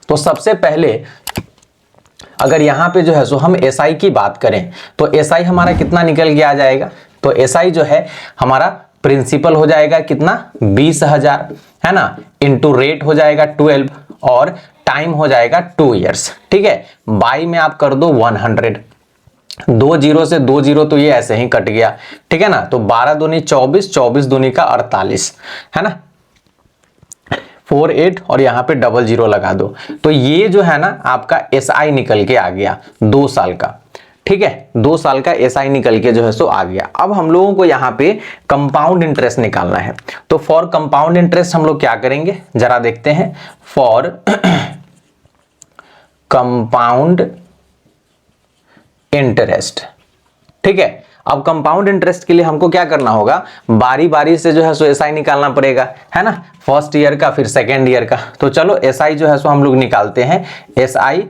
Speaker 1: तो सबसे पहले अगर यहां पे जो है सो हम SI की बात करें तो SI हमारा कितना निकल के आ जाएगा, तो SI जो है हमारा प्रिंसिपल हो जाएगा कितना, 20,000, है ना, इंटू रेट हो जाएगा 12, और टाइम हो जाएगा 2 इयर्स। ठीक है, बाई में आप कर दो 100, 2 0 से 2 0 तो ये ऐसे ही कट गया। ठीक है ना, तो 12 दूनी 24, 24 दूनी का 48, है ना, 48 और यहाँ पे 00 लगा दो। तो ये जो है ना आपका SI निकल के आ गया 2 साल का। ठीक है, 2 साल का SI निकल के जो है सो आ गया। अब हम लोगों को यहाँ पे कंपाउंड इंटरेस्ट निकालना है। तो फॉर कंपाउंड इंटरेस्ट हम लोग क्या करेंगे, जरा देखते हैं। फॉर कंपाउंड इंटरेस्ट, ठीक है, अब कंपाउंड इंटरेस्ट के लिए हमको क्या करना होगा, बारी बारी से जो है सो SI निकालना पड़ेगा, है ना, फर्स्ट ईयर का फिर सेकेंड ईयर का। तो चलो SI जो है सो हम लोग निकालते हैं, SI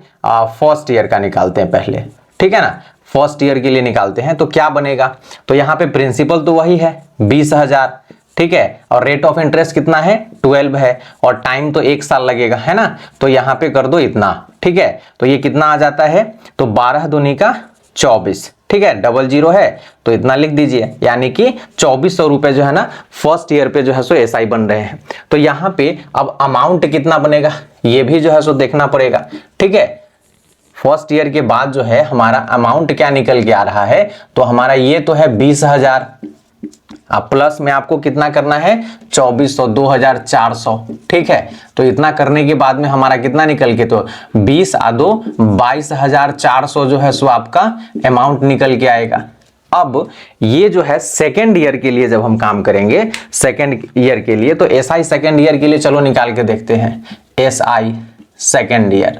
Speaker 1: फर्स्ट ईयर का निकालते हैं पहले। ठीक है ना, फर्स्ट ईयर के लिए निकालते हैं। तो क्या बनेगा, तो यहाँ पे प्रिंसिपल तो वही है 20,000, ठीक है, और रेट ऑफ इंटरेस्ट कितना है 12 है, और टाइम तो 1 साल लगेगा, है ना, तो यहाँ पे कर दो इतना। ठीक है, तो ये कितना आ जाता है, तो 12 दूनी का 24, ठीक है, 00 है तो इतना लिख दीजिए, यानी कि 2400 रुपए जो है ना फर्स्ट ईयर पे जो है सो SI बन रहे हैं। तो यहाँ पे अब अमाउंट कितना बनेगा ये भी जो है सो देखना पड़ेगा। ठीक है, फर्स्ट ईयर के बाद जो है हमारा अमाउंट क्या निकल के आ रहा है, तो हमारा ये तो है 20,000, अब प्लस में आपको कितना करना है 2400, 2400। ठीक है, तो इतना करने के बाद में हमारा कितना निकल के, तो 20 आ 2 22,400 जो है सो आपका अमाउंट निकल के आएगा। अब ये जो है सेकेंड ईयर के लिए जब हम काम करेंगे, सेकेंड ईयर के लिए, तो एसआई सेकेंड ईयर के लिए चलो निकाल के देखते हैं, एसआई सेकेंड ईयर।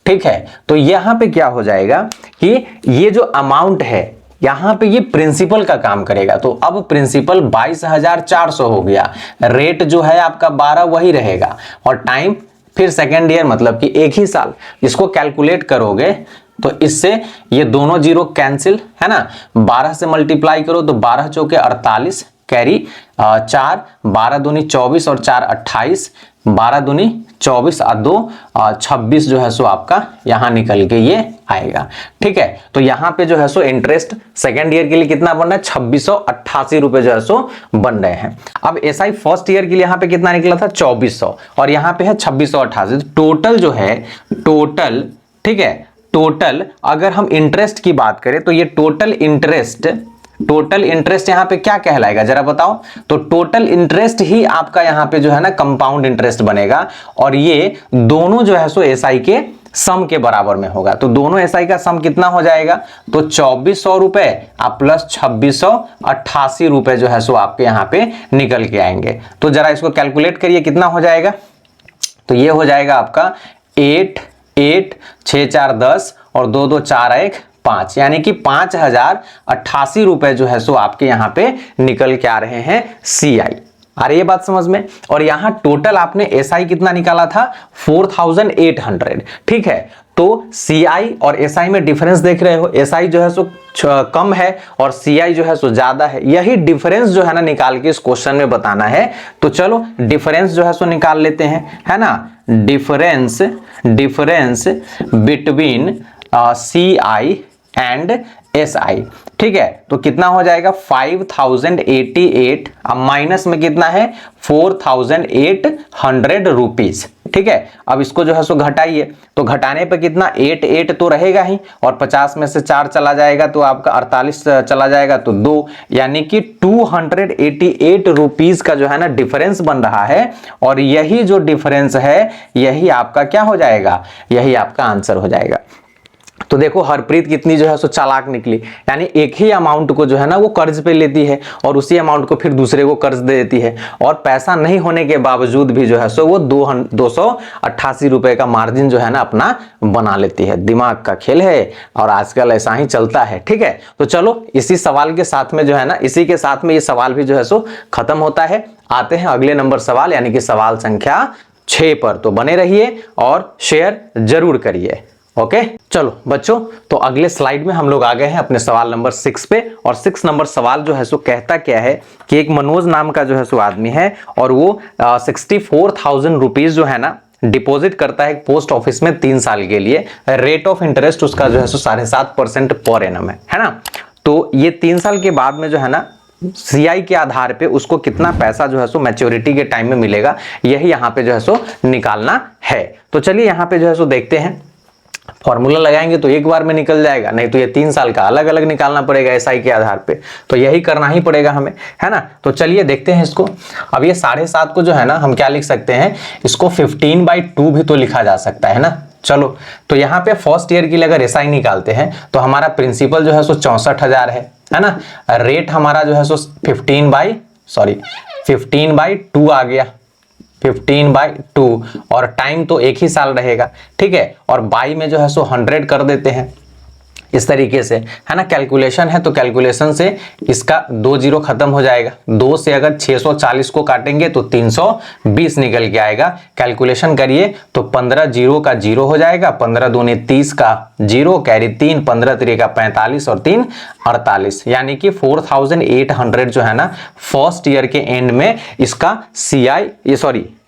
Speaker 1: ठीक है, तो यहां पे क्या हो जाएगा कि ये जो अमाउंट है यहां पे ये प्रिंसिपल का काम करेगा। तो अब प्रिंसिपल 22,400 हो गया, रेट जो है आपका 12 वही रहेगा, और टाइम फिर सेकेंड ईयर मतलब कि एक ही साल। इसको कैलकुलेट करोगे तो इससे ये दोनों जीरो कैंसिल है ना, 12 से मल्टीप्लाई करो तो 12 चौके 48, कैरी 4, 12 दूनी 24 और 4 28, 12 दूनी 24 और 2 26 जो है सो आपका यहां निकल के ये आएगा। ठीक है, तो यहां पे जो है सो इंटरेस्ट सेकेंड ईयर के लिए कितना बन रहा है, 2688 रुपए जो है सो बन रहे हैं। अब एसआई फर्स्ट ईयर के लिए यहां पे कितना निकला था, 2400, और यहां पे है 2688। टोटल जो है, टोटल, ठीक है, टोटल अगर हम इंटरेस्ट की बात करें तो ये टोटल इंटरेस्ट यहां पे क्या कहलाएगा जरा बताओ। तो टोटल इंटरेस्ट ही आपका यहां पे जो है ना कंपाउंड इंटरेस्ट बनेगा, और ये दोनों जो है सो एसआई के सम के बराबर में होगा। तो दोनों एसआई का सम कितना हो जाएगा, तो 2400 रुपए प्लस 2688 रुपए जो है सो आपके यहां पे निकल के आएंगे। तो जरा इसको कैलकुलेट करिए कितना हो जाएगा। तो ये हो जाएगा आपका 8 8 6 4 10 और 2 2 4 1 5, यानी कि 5088 रुपए जो है सो आपके यहां पे निकल के आ रहे हैं सीआई। आ रही है बात समझ में। और यहां टोटल आपने एसआई कितना निकाला था, 4800। ठीक है, तो सीआई और एसआई में डिफरेंस देख रहे हो, एसआई जो है सो कम है और सीआई जो है सो ज्यादा है। यही डिफरेंस जो है ना निकाल के इस क्वेश्चन में बताना है। तो चलो डिफरेंस जो है सो निकाल लेते हैं, है ना। Difference between CI and SI. ठीक है, तो कितना हो जाएगा 5088, अब माइनस में कितना है 4800 रुपीज। ठीक है, अब इसको जो है सो घटाइए, तो घटाने पे कितना 8 8 तो रहेगा ही, और 50 में से 4 चला जाएगा तो आपका 48 चला जाएगा तो 2, यानी कि 288 रुपीज का जो है ना डिफरेंस बन रहा है। और यही जो डिफरेंस है यही आपका क्या हो जाएगा, यही आपका आंसर हो जाएगा। तो देखो हरप्रीत कितनी जो है सो चालाक निकली, यानी एक ही अमाउंट को जो है ना वो कर्ज पे लेती है और उसी अमाउंट को फिर दूसरे को कर्ज दे देती है, और पैसा नहीं होने के बावजूद भी जो है सो वो 288 रुपए का मार्जिन जो है ना अपना बना लेती है। दिमाग का खेल है और आजकल ऐसा ही चलता है। ठीक है, तो चलो इसी सवाल के साथ में जो है ना, इसी के साथ में ये सवाल भी जो है सो खत्म होता है। आते हैं अगले नंबर सवाल, यानी कि सवाल संख्या 6 पर। तो बने रहिए और शेयर जरूर करिए। ओके, चलो बच्चों, तो अगले स्लाइड में हम लोग आ गए हैं अपने सवाल नंबर 6 पे। और 6 नंबर सवाल जो है सो कहता क्या है कि एक मनोज नाम का जो है सो आदमी है, और वो 64,000 रुपीज जो है ना डिपॉजिट करता है पोस्ट ऑफिस में 3 साल के लिए। रेट ऑफ इंटरेस्ट उसका जो है सो 7.5% पर एनम है ना। तो ये 3 साल के बाद में जो है ना सीआई के आधार पे उसको कितना पैसा जो है सो मैच्योरिटी के टाइम में मिलेगा, यही यहाँ पे जो है सो निकालना है। तो चलिए यहाँ पे जो है सो देखते हैं। फॉर्मूला लगाएंगे तो एक बार में निकल जाएगा, नहीं तो ये 3 साल का अलग अलग निकालना पड़ेगा एसआई के आधार पे, तो यही करना ही पड़ेगा हमें, है ना। तो चलिए देखते हैं इसको। अब ये 7.5 को जो है ना हम क्या लिख सकते हैं, इसको 15/2 भी तो लिखा जा सकता है ना। चलो, तो यहाँ पे फर्स्ट ईयर के लिए अगर एसआई निकालते हैं तो हमारा प्रिंसिपल जो है सो 64,000 है ना। रेट हमारा जो है सो 15/2 आ गया, 15/2, और टाइम तो एक ही साल रहेगा। ठीक है, और बाई में जो है सो 100 कर देते हैं इस तरीके से, है ना। कैलकुलेशन है तो कैलकुलेशन से इसका 2 जीरो खत्म हो जाएगा। 2 से अगर 640 को काटेंगे तो 320 निकल के आएगा। कैलकुलेशन करिए तो 15 जीरो का 0 हो जाएगा, 15 दूनी 30 का 0, कैरी 3, 15 3 का 45 और 3 48, यानी कि 4800 जो है ना फर्स्ट ईयर के एंड में इसका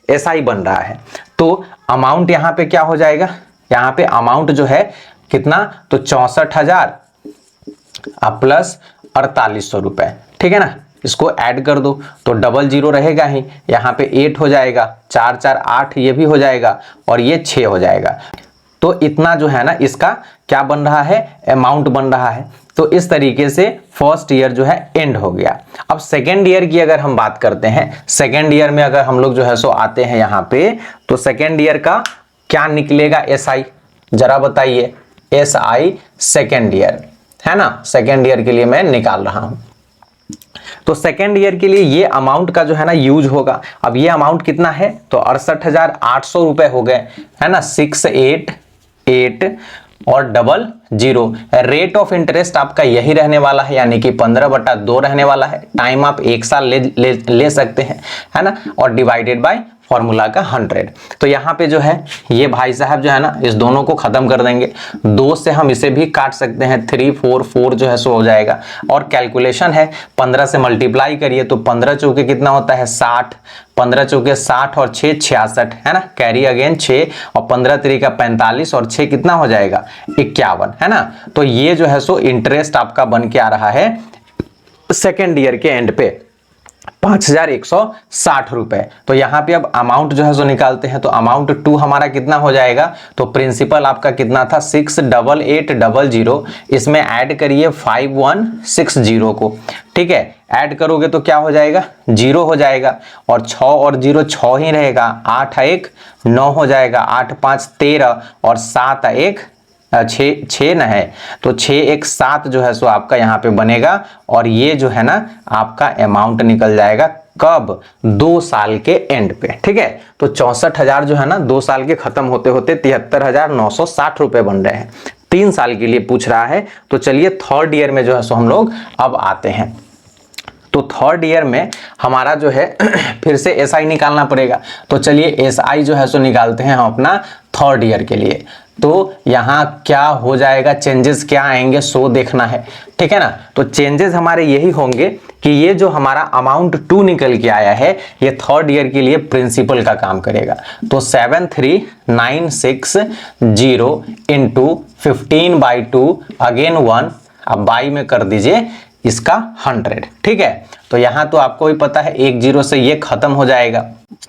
Speaker 1: एसआई बन रहा है। तो अमाउंट यहाँ पे क्या हो जाएगा, यहाँ पे अमाउंट जो है कितना, तो 64,000 प्लस 4800 रुपए। ठीक है ना, इसको ऐड कर दो तो डबल जीरो रहेगा ही, यहाँ पे 8 हो जाएगा, 4 4 8 ये भी हो जाएगा, और ये 6 हो जाएगा। तो इतना जो है ना इसका क्या बन रहा है, अमाउंट बन रहा है। तो इस तरीके से फर्स्ट ईयर जो है एंड हो गया। अब सेकेंड ईयर की अगर हम बात करते हैं, सेकेंड ईयर में अगर हम लोग जो है सो आते हैं यहाँ पे, तो सेकेंड ईयर का क्या निकलेगा एसआई, जरा बताइए। एसआई सेकेंड ईयर है ना, सेकेंड ईयर के लिए मैं निकाल रहा हूं। तो सेकेंड ईयर के लिए ये अमाउंट का जो है ना यूज होगा। अब ये अमाउंट कितना है, तो 68,800 रुपए हो गए, है ना, 688 और 00। रेट ऑफ इंटरेस्ट आपका यही रहने वाला है, यानी कि 15/2 रहने वाला है। टाइम आप 1 साल ले सकते हैं, है ना, और डिवाइडेड बाय फॉर्मूला का 100। तो यहाँ पे जो है ये भाई साहब जो है ना इस दोनों को खत्म कर देंगे, 2 से हम इसे भी काट सकते हैं, 3 4 4 जो है सो हो जाएगा। और कैलकुलेशन है 15 से मल्टीप्लाई करिए तो 15 चौके कितना होता है 60, 15 चौके 60 और 6 66, है ना, कैरी अगेन 6 और 15 3 का 45 और 6 कितना हो जाएगा 51, है ना। तो ये जो है सो इंटरेस्ट आपका बन के आ रहा है सेकेंड ईयर के एंड पे 5,160 रुपए। तो यहां पे अब अमाउंट जो है सो निकालते हैं, तो अमाउंट 2 हमारा कितना हो जाएगा, तो प्रिंसिपल आपका कितना था 68800, इसमें ऐड करिए 5160 को, ठीक है, ऐड करोगे तो क्या हो जाएगा 0 हो जाएगा, और 6 और 0 6 ही रहेगा, 8 1 9 हो जाएगा, 8 5 13 और 7 1 6 न है, तो 6 1 7 जो है सो आपका यहाँ पे बनेगा। और ये जो है ना आपका अमाउंट निकल जाएगा कब, 2 साल के एंड पे, ठीक है। तो 64,000 जो है ना 2 साल के खत्म होते होते 73,960 रुपए बन रहे हैं। 3 साल के लिए पूछ रहा है। तो चलिए थर्ड ईयर में जो है सो हम लोग अब आते हैं। तो थर्ड ईयर में हमारा जो है फिर से एसआई निकालना पड़ेगा। तो चलिए एसआई जो है सो निकालते हैं हम अपना थर्ड ईयर के लिए। तो यहाँ क्या हो जाएगा, चेंजेस क्या आएंगे सो देखना है, ठीक है ना। तो चेंजेस हमारे यही होंगे कि ये जो हमारा अमाउंट 2 निकल के आया है ये थर्ड ईयर के लिए प्रिंसिपल का काम करेगा। तो 73,960 इंटू 15/2 अगेन 1, अब बाई में कर दीजिए इसका 100, ठीक है। तो यहां तो आपको भी पता है 1 0 से ये खत्म हो जाएगा,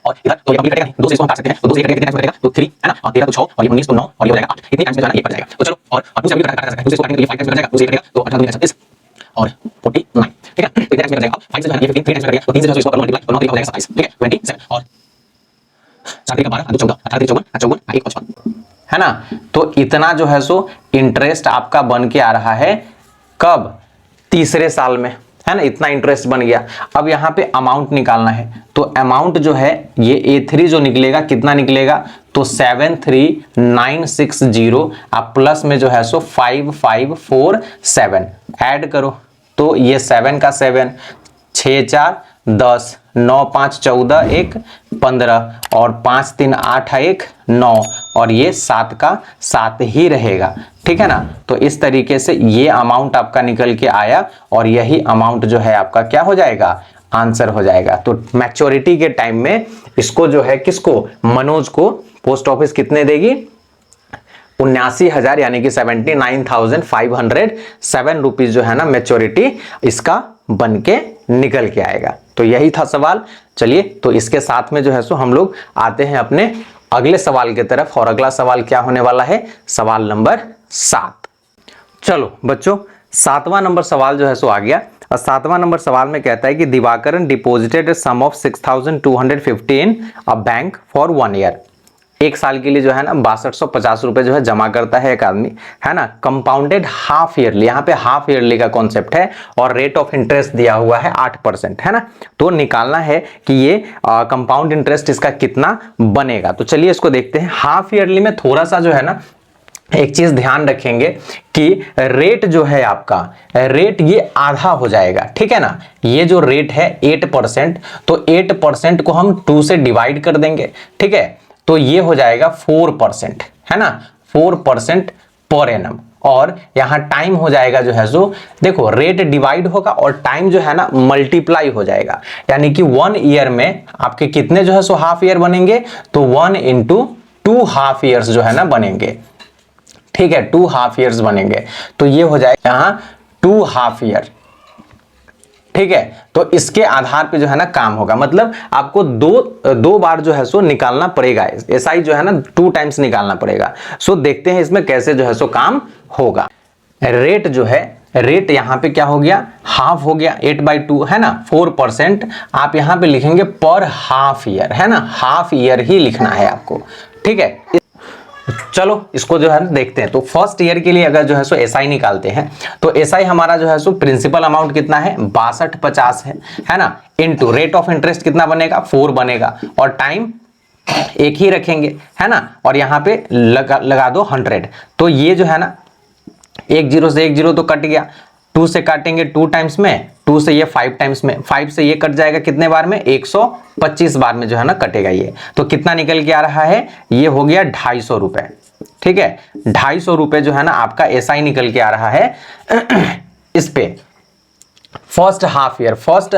Speaker 1: और इधर तो ये कंप्लीट करेगा, 2 से इसको हम काट सकते हैं, तो 2 से कितने टाइम्स बचेगा, तो 3, है ना, और 13 तो 6 और ये 19 तो 9 और ये हो जाएगा 8, इतने टाइम्स में जाना ये पड़ जाएगा। तो चलो, और 2 से भी काट सकते हैं, 2 से इसको काटेंगे तो ये 5 टाइम्स बच जाएगा, 2 से करेगा तो 18 2 36 और 49, ठीक है। तो इतने टाइम्स में जाएगा, 5 से जो है ये 15 3 टाइम्स में जाएगा, तो 3 से इसको मल्टीप्लाई तो 9 हो जाएगा 27, ठीक है, 27 और 4 का 12 2 14 18 54 54 1 55, है ना। तो इतना जो है सो इंटरेस्ट आपका बन के आ रहा है कब, तीसरे साल में, है ना, इतना इंटरेस्ट बन गया। अब यहाँ पे अमाउंट निकालना है। तो अमाउंट जो है ये A3 जो निकलेगा कितना निकलेगा, तो 73,960 आप प्लस में जो है सो 5547 ऐड करो, तो ये 7 का 7, 6 4 10, 9 5 14 1 15 और 5 3 8 1 9 और ये 7 का 7 ही रहेगा, ठीक है ना। तो इस तरीके से ये अमाउंट आपका निकल के आया और यही अमाउंट जो है आपका क्या हो जाएगा, आंसर हो जाएगा। तो मैच्योरिटी के टाइम में इसको जो है किसको, मनोज को पोस्ट ऑफिस कितने देगी, 79,000 यानी कि 79,507 रुपीज जो है ना मैच्योरिटी इसका बन के निकल के आएगा। तो यही था सवाल। चलिए तो इसके साथ में जो है सो हम लोग आते हैं अपने अगले सवाल की तरफ, और अगला सवाल क्या होने वाला है, सवाल नंबर 7। चलो बच्चों 7वां नंबर सवाल जो है सो आ गया। और 7वां नंबर सवाल में कहता है कि Diwakaran deposited sum of 6,250 in a bank for 1 year. 1 साल के लिए जो है ना 6250 रुपए जो है जमा करता है एक आदमी, है ना, कंपाउंडेड हाफ ईयरली, यहाँ पे हाफ ईयरली का कॉन्सेप्ट है और रेट ऑफ इंटरेस्ट दिया हुआ है 8%, है ना। तो निकालना है कि ये कंपाउंड इंटरेस्ट इसका कितना बनेगा। तो चलिए इसको देखते हैं। हाफ ईयरली में थोड़ा सा जो है ना एक चीज ध्यान रखेंगे कि रेट जो है आपका, रेट ये आधा हो जाएगा, ठीक है ना। ये जो रेट है 8%, तो 8% को हम 2 से डिवाइड कर देंगे, ठीक है, तो ये हो जाएगा 4%, है ना, 4% पर एनम। और यहां टाइम हो जाएगा जो है सो, देखो रेट डिवाइड होगा और टाइम जो है ना मल्टीप्लाई हो जाएगा, यानी कि 1 ईयर में आपके कितने जो है सो हाफ ईयर बनेंगे, तो 1 × 2 हाफ ईयर्स जो है ना बनेंगे, ठीक है, 2 हाफ ईयर्स बनेंगे। तो ये हो जाएगा यहां 2 हाफ ईयर, ठीक है। तो इसके आधार पे जो है ना काम होगा, मतलब आपको दो बार जो है सो निकालना पड़ेगा, एसआई जो है ना 2 टाइम्स निकालना पड़ेगा। सो देखते हैं इसमें कैसे जो है सो काम होगा। रेट जो है, रेट यहां पे क्या हो गया, हाफ हो गया, 8/2 है ना, 4% आप यहां पे लिखेंगे पर हाफ ईयर, है ना, हाफ ईयर ही लिखना है आपको, ठीक है। चलो इसको जो है ना देखते हैं। तो फर्स्ट ईयर के लिए अगर जो है सो एसआई निकालते हैं तो एसआई हमारा जो है सो प्रिंसिपल अमाउंट कितना है 6250 है ना, इनटू रेट ऑफ इंटरेस्ट कितना बनेगा 4 बनेगा, और टाइम एक ही रखेंगे है ना, और यहां पे लगा दो 100। तो ये जो है ना 10 से 10 तो कट गया, 2 से काटेंगे 2 टाइम्स में, 2 से ये 5 टाइम्स में, 5 से ये कट जाएगा कितने बार में 125 बार में जो है ना कटेगा ये। तो कितना निकल के आ रहा है, ये हो गया 250 रुपए। ठीक है, 250 रुपए जो है ना आपका एसआई निकल के आ रहा है इस पे फर्स्ट हाफ ईयर। फर्स्ट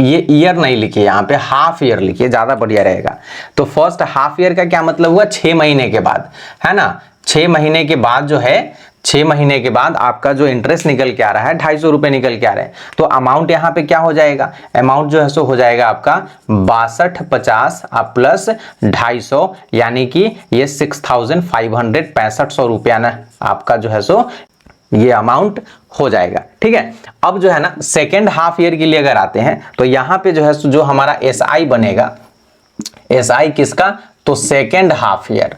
Speaker 1: ये ईयर नहीं लिखिए, यहाँ पे हाफ ईयर लिखिए, ज्यादा बढ़िया रहेगा। तो फर्स्ट हाफ ईयर का क्या मतलब हुआ, 6 महीने के बाद है ना, 6 महीने के बाद जो है 6 महीने के बाद आपका जो इंटरेस्ट निकल के आ रहा है 250 रुपए निकल के आ रहे हैं। तो अमाउंट यहाँ पे क्या हो जाएगा, अमाउंट जो है सो हो जाएगा आपका 6250 प्लस 250, यानी कि ये 6500 रुपया ना आपका जो है सो ये अमाउंट हो जाएगा। ठीक है, अब जो है ना सेकेंड हाफ ईयर के लिए अगर आते हैं तो यहाँ पे जो है जो हमारा एसआई बनेगा, एसआई किसका, तो सेकेंड हाफ ईयर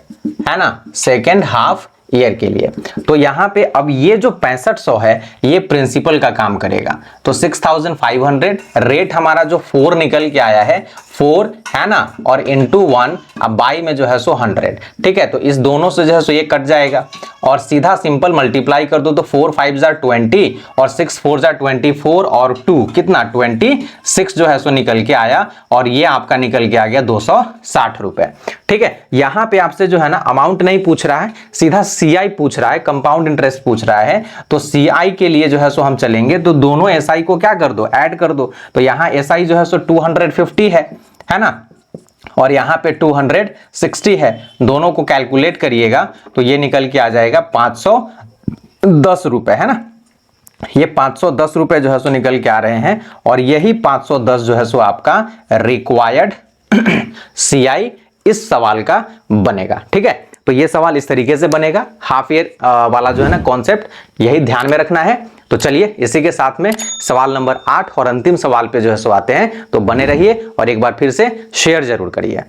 Speaker 1: है ना, सेकेंड हाफ ईयर के लिए। तो यहां पे अब ये जो 6500 है ये प्रिंसिपल का काम करेगा। तो 6500 रेट हमारा जो 4 निकल के आया है 4 है ना, और इंटू 1 अब बाई में जो है सो 100। ठीक है, तो इस दोनों से जो है सो ये कट जाएगा और सीधा सिंपल मल्टीप्लाई कर दो तो 4 5 जार 20 और 6 4 जार 24 और 2 कितना 26 जो है सो निकल के आया, और ये आपका निकल के आ गया 260 रुपए। ठीक है, यहां पे आपसे जो है ना अमाउंट नहीं पूछ रहा है, सीधा सीआई पूछ रहा है, कंपाउंड इंटरेस्ट पूछ रहा है। तो सीआई के लिए जो है सो हम चलेंगे तो दोनों एसआई को क्या कर दो, ऐड कर दो। तो यहां एसआई जो है सो 250 है ना, और यहां पे 260 है, दोनों को कैलकुलेट करिएगा तो ये निकल के आ जाएगा 510 रुपए है ना, ये 510 रुपए जो है सो निकल के आ रहे हैं, और यही 510 जो है सो आपका रिक्वायर्ड सीआई इस सवाल का बनेगा। ठीक है, तो ये सवाल इस तरीके से बनेगा, हाफ ईयर वाला जो है ना कॉन्सेप्ट यही ध्यान में रखना है। तो चलिए इसी के साथ में सवाल नंबर 8 और अंतिम सवाल पे जो है सो आते हैं, तो बने रहिए और एक बार फिर से शेयर जरूर करिए।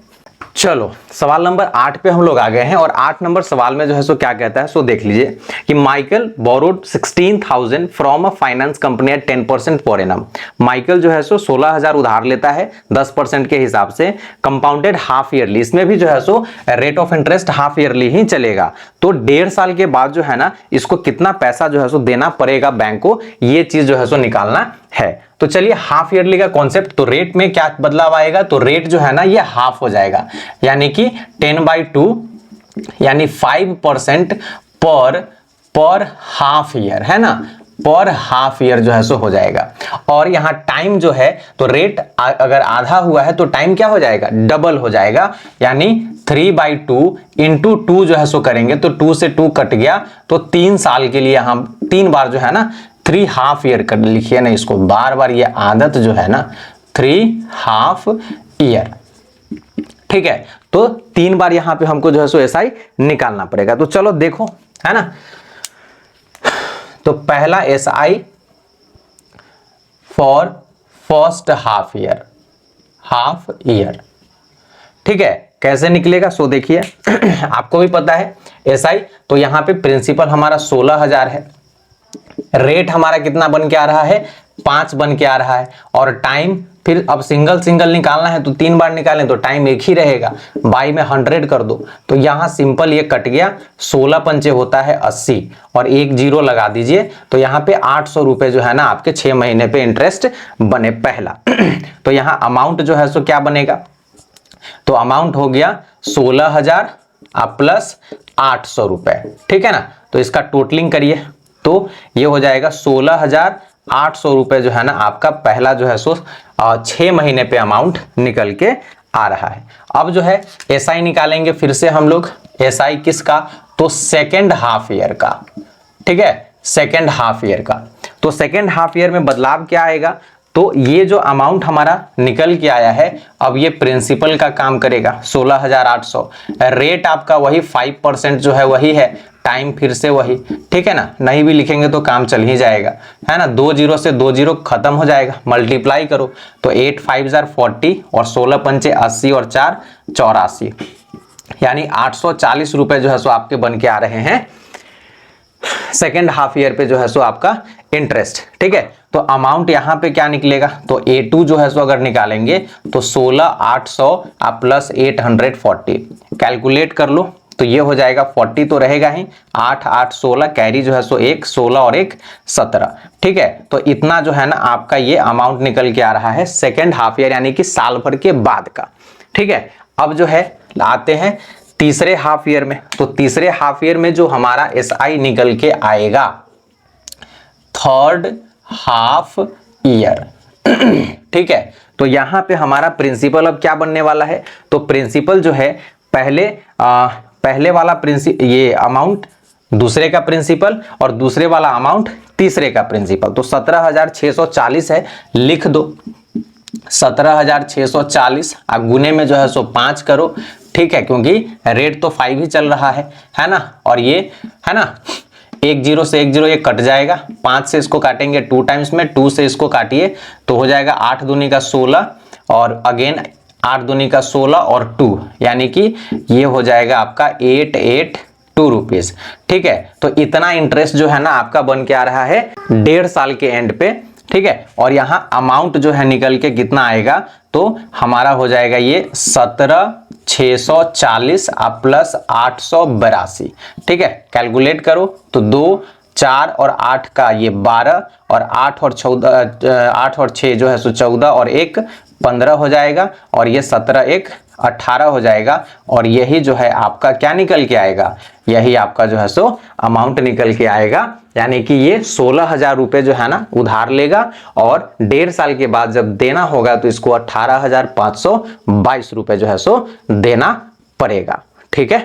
Speaker 1: चलो सवाल नंबर 8 पे हम लोग आ गए हैं, और 8 नंबर सवाल में जो है सो क्या कहता है, सो देख लीजिए कि Michael borrowed 16,000 from a finance company at 10% per annum. Michael जो है सो 16,000 उधार लेता है 10% के हिसाब से, कंपाउंडेड हाफ ईयरली, इसमें भी जो है सो rate of interest half yearly ही चलेगा। तो 1.5 साल के बाद जो है ना इसको कितना पैसा जो है सो देना पड़ेगा बैंक को, ये चीज जो है सो निकालना है। तो चलिए हाफ ईयरली का कॉन्सेप्ट, तो रेट में क्या बदलाव आएगा, तो रेट जो है ना ये हाफ हो जाएगा, यानी कि 10/2 यानी 5% पर हाफ ईयर है ना, पर हाफ ईयर जो है सो हो जाएगा। और यहां टाइम जो है तो रेट अगर आधा हुआ है तो टाइम क्या हो जाएगा, डबल हो जाएगा, यानी 3/2 इंटू 2 जो है सो करेंगे तो 2 से 2 कट गया, तो 3 साल के लिए हम 3 बार जो है ना 3 हाफ ईयर कर लिखिए ना इसको, बार बार ये आदत जो है ना 3 हाफ ईयर। ठीक है, तो 3 बार यहां पे हमको जो है सो एसआई निकालना पड़ेगा। तो चलो देखो है ना, तो पहला SI for first half year. ठीक है, कैसे निकलेगा सो देखिए आपको भी पता है एसआई, तो यहां पे प्रिंसिपल हमारा 16,000 है, रेट हमारा कितना बन के आ रहा है 5 बन के आ रहा है, और टाइम फिर अब सिंगल सिंगल निकालना है तो 3 बार निकालें तो टाइम एक ही रहेगा, बाई में 100 कर दो, तो यहां सिंपल ये कट गया, 16 पंचे होता है 80 और 1 0 लगा दीजिए, तो यहां पे 800 रुपए जो है ना आपके 6 महीने पे इंटरेस्ट बने पहला। तो यहां अमाउंट जो है सो क्या बनेगा, तो अमाउंट हो गया 16,000 प्लस 800 रुपए। ठीक है ना, तो इसका टोटलिंग करिए तो ये हो जाएगा 16,800 रुपए जो है ना आपका पहला जो है सो 6 महीने पे अमाउंट निकल के आ रहा है। अब जो है एसआई निकालेंगे फिर से हम लोग, एसआई किसका, तो सेकेंड हाफ ईयर का। ठीक है, सेकेंड हाफ ईयर का, तो सेकेंड हाफ ईयर में बदलाव क्या आएगा, तो ये जो अमाउंट हमारा निकल के आया है अब ये प्रिंसिपल का काम करेगा 16,800, रेट आपका वही 5% जो है वही है, टाइम फिर से वही। ठीक है ना, नहीं भी लिखेंगे तो काम चल ही जाएगा है ना, 2 0 से 2 0 खत्म हो जाएगा, मल्टीप्लाई करो तो 8 5 जार 40 और 16 पंचे 80 और 4 84, यानी 840 रुपए जो है सो आपके बन के आ रहे हैं सेकेंड हाफ ईयर पे जो है सो आपका इंटरेस्ट। ठीक है, तो अमाउंट यहां पे क्या निकलेगा, तो A2 जो है सो अगर निकालेंगे तो 16,800 प्लस 840 कैलकुलेट कर लो तो ये हो जाएगा 40 तो रहेगा ही, 8 8 16 कैरी जो है सो 1 16 और 1 17। ठीक है, तो इतना जो है ना आपका ये अमाउंट निकल के आ रहा है सेकेंड हाफ ईयर यानी कि साल भर के बाद का। ठीक है, अब जो है आते हैं तीसरे हाफ ईयर में। तो तीसरे हाफ ईयर में जो हमारा SI निकल के आएगा थर्ड हाफ ईयर। ठीक है, तो यहां पे हमारा प्रिंसिपल अब क्या बनने वाला है, तो प्रिंसिपल जो है पहले वाला ये अमाउंट दूसरे का प्रिंसिपल और दूसरे वाला अमाउंट तीसरे का प्रिंसिपल। तो 17,640 है, लिख दो 17,640 आप गुने में जो है सो 5 करो। ठीक है, क्योंकि रेट तो 5 ही चल रहा है ना, और ये है ना 1 0 से 1 0 ये कट जाएगा, 5 से इसको काटेंगे 2 टाइम्स में, 2 से इसको काटिए तो हो जाएगा 8 दूनी का 16 और अगेन 8 दूनी का 16 और 2 यानी कि ये हो जाएगा आपका 882 रुपीज। ठीक है, तो इतना इंटरेस्ट जो है ना आपका बन के आ रहा है 1.5 साल के एंड पे। ठीक है, और यहां अमाउंट जो है निकल के कितना आएगा, तो हमारा हो जाएगा ये 17,640 प्लस 882। ठीक है, कैलकुलेट करो तो 2 4 और 8 का ये 12 और 8 और 6 जो है सो 14 और 1 15 हो जाएगा और ये 17 1 18 हो जाएगा। और यही जो है आपका क्या निकल के आएगा, यही आपका जो है सो अमाउंट निकल के आएगा। यानी कि ये 16,000 रुपए जो है ना उधार लेगा और 1.5 साल के बाद जब देना होगा तो इसको 18,522 रुपए जो है सो देना पड़ेगा। ठीक है,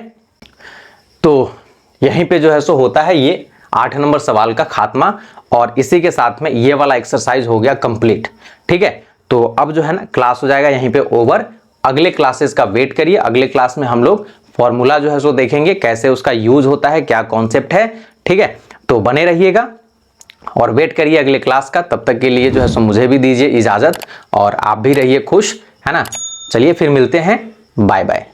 Speaker 1: तो यहीं पे जो है सो होता है ये 8 नंबर सवाल का खात्मा और इसी के साथ में ये वाला एक्सरसाइज हो गया कंप्लीट। ठीक है, तो अब जो है ना क्लास हो जाएगा यहीं पे ओवर। अगले क्लासेस का वेट करिए, अगले क्लास में हम लोग फॉर्मूला जो है सो देखेंगे, कैसे उसका यूज होता है, क्या कॉन्सेप्ट है। ठीक है, तो बने रहिएगा और वेट करिए अगले क्लास का। तब तक के लिए जो है सो मुझे भी दीजिए इजाजत और आप भी रहिए खुश, है ना। चलिए फिर मिलते हैं, बाय बाय।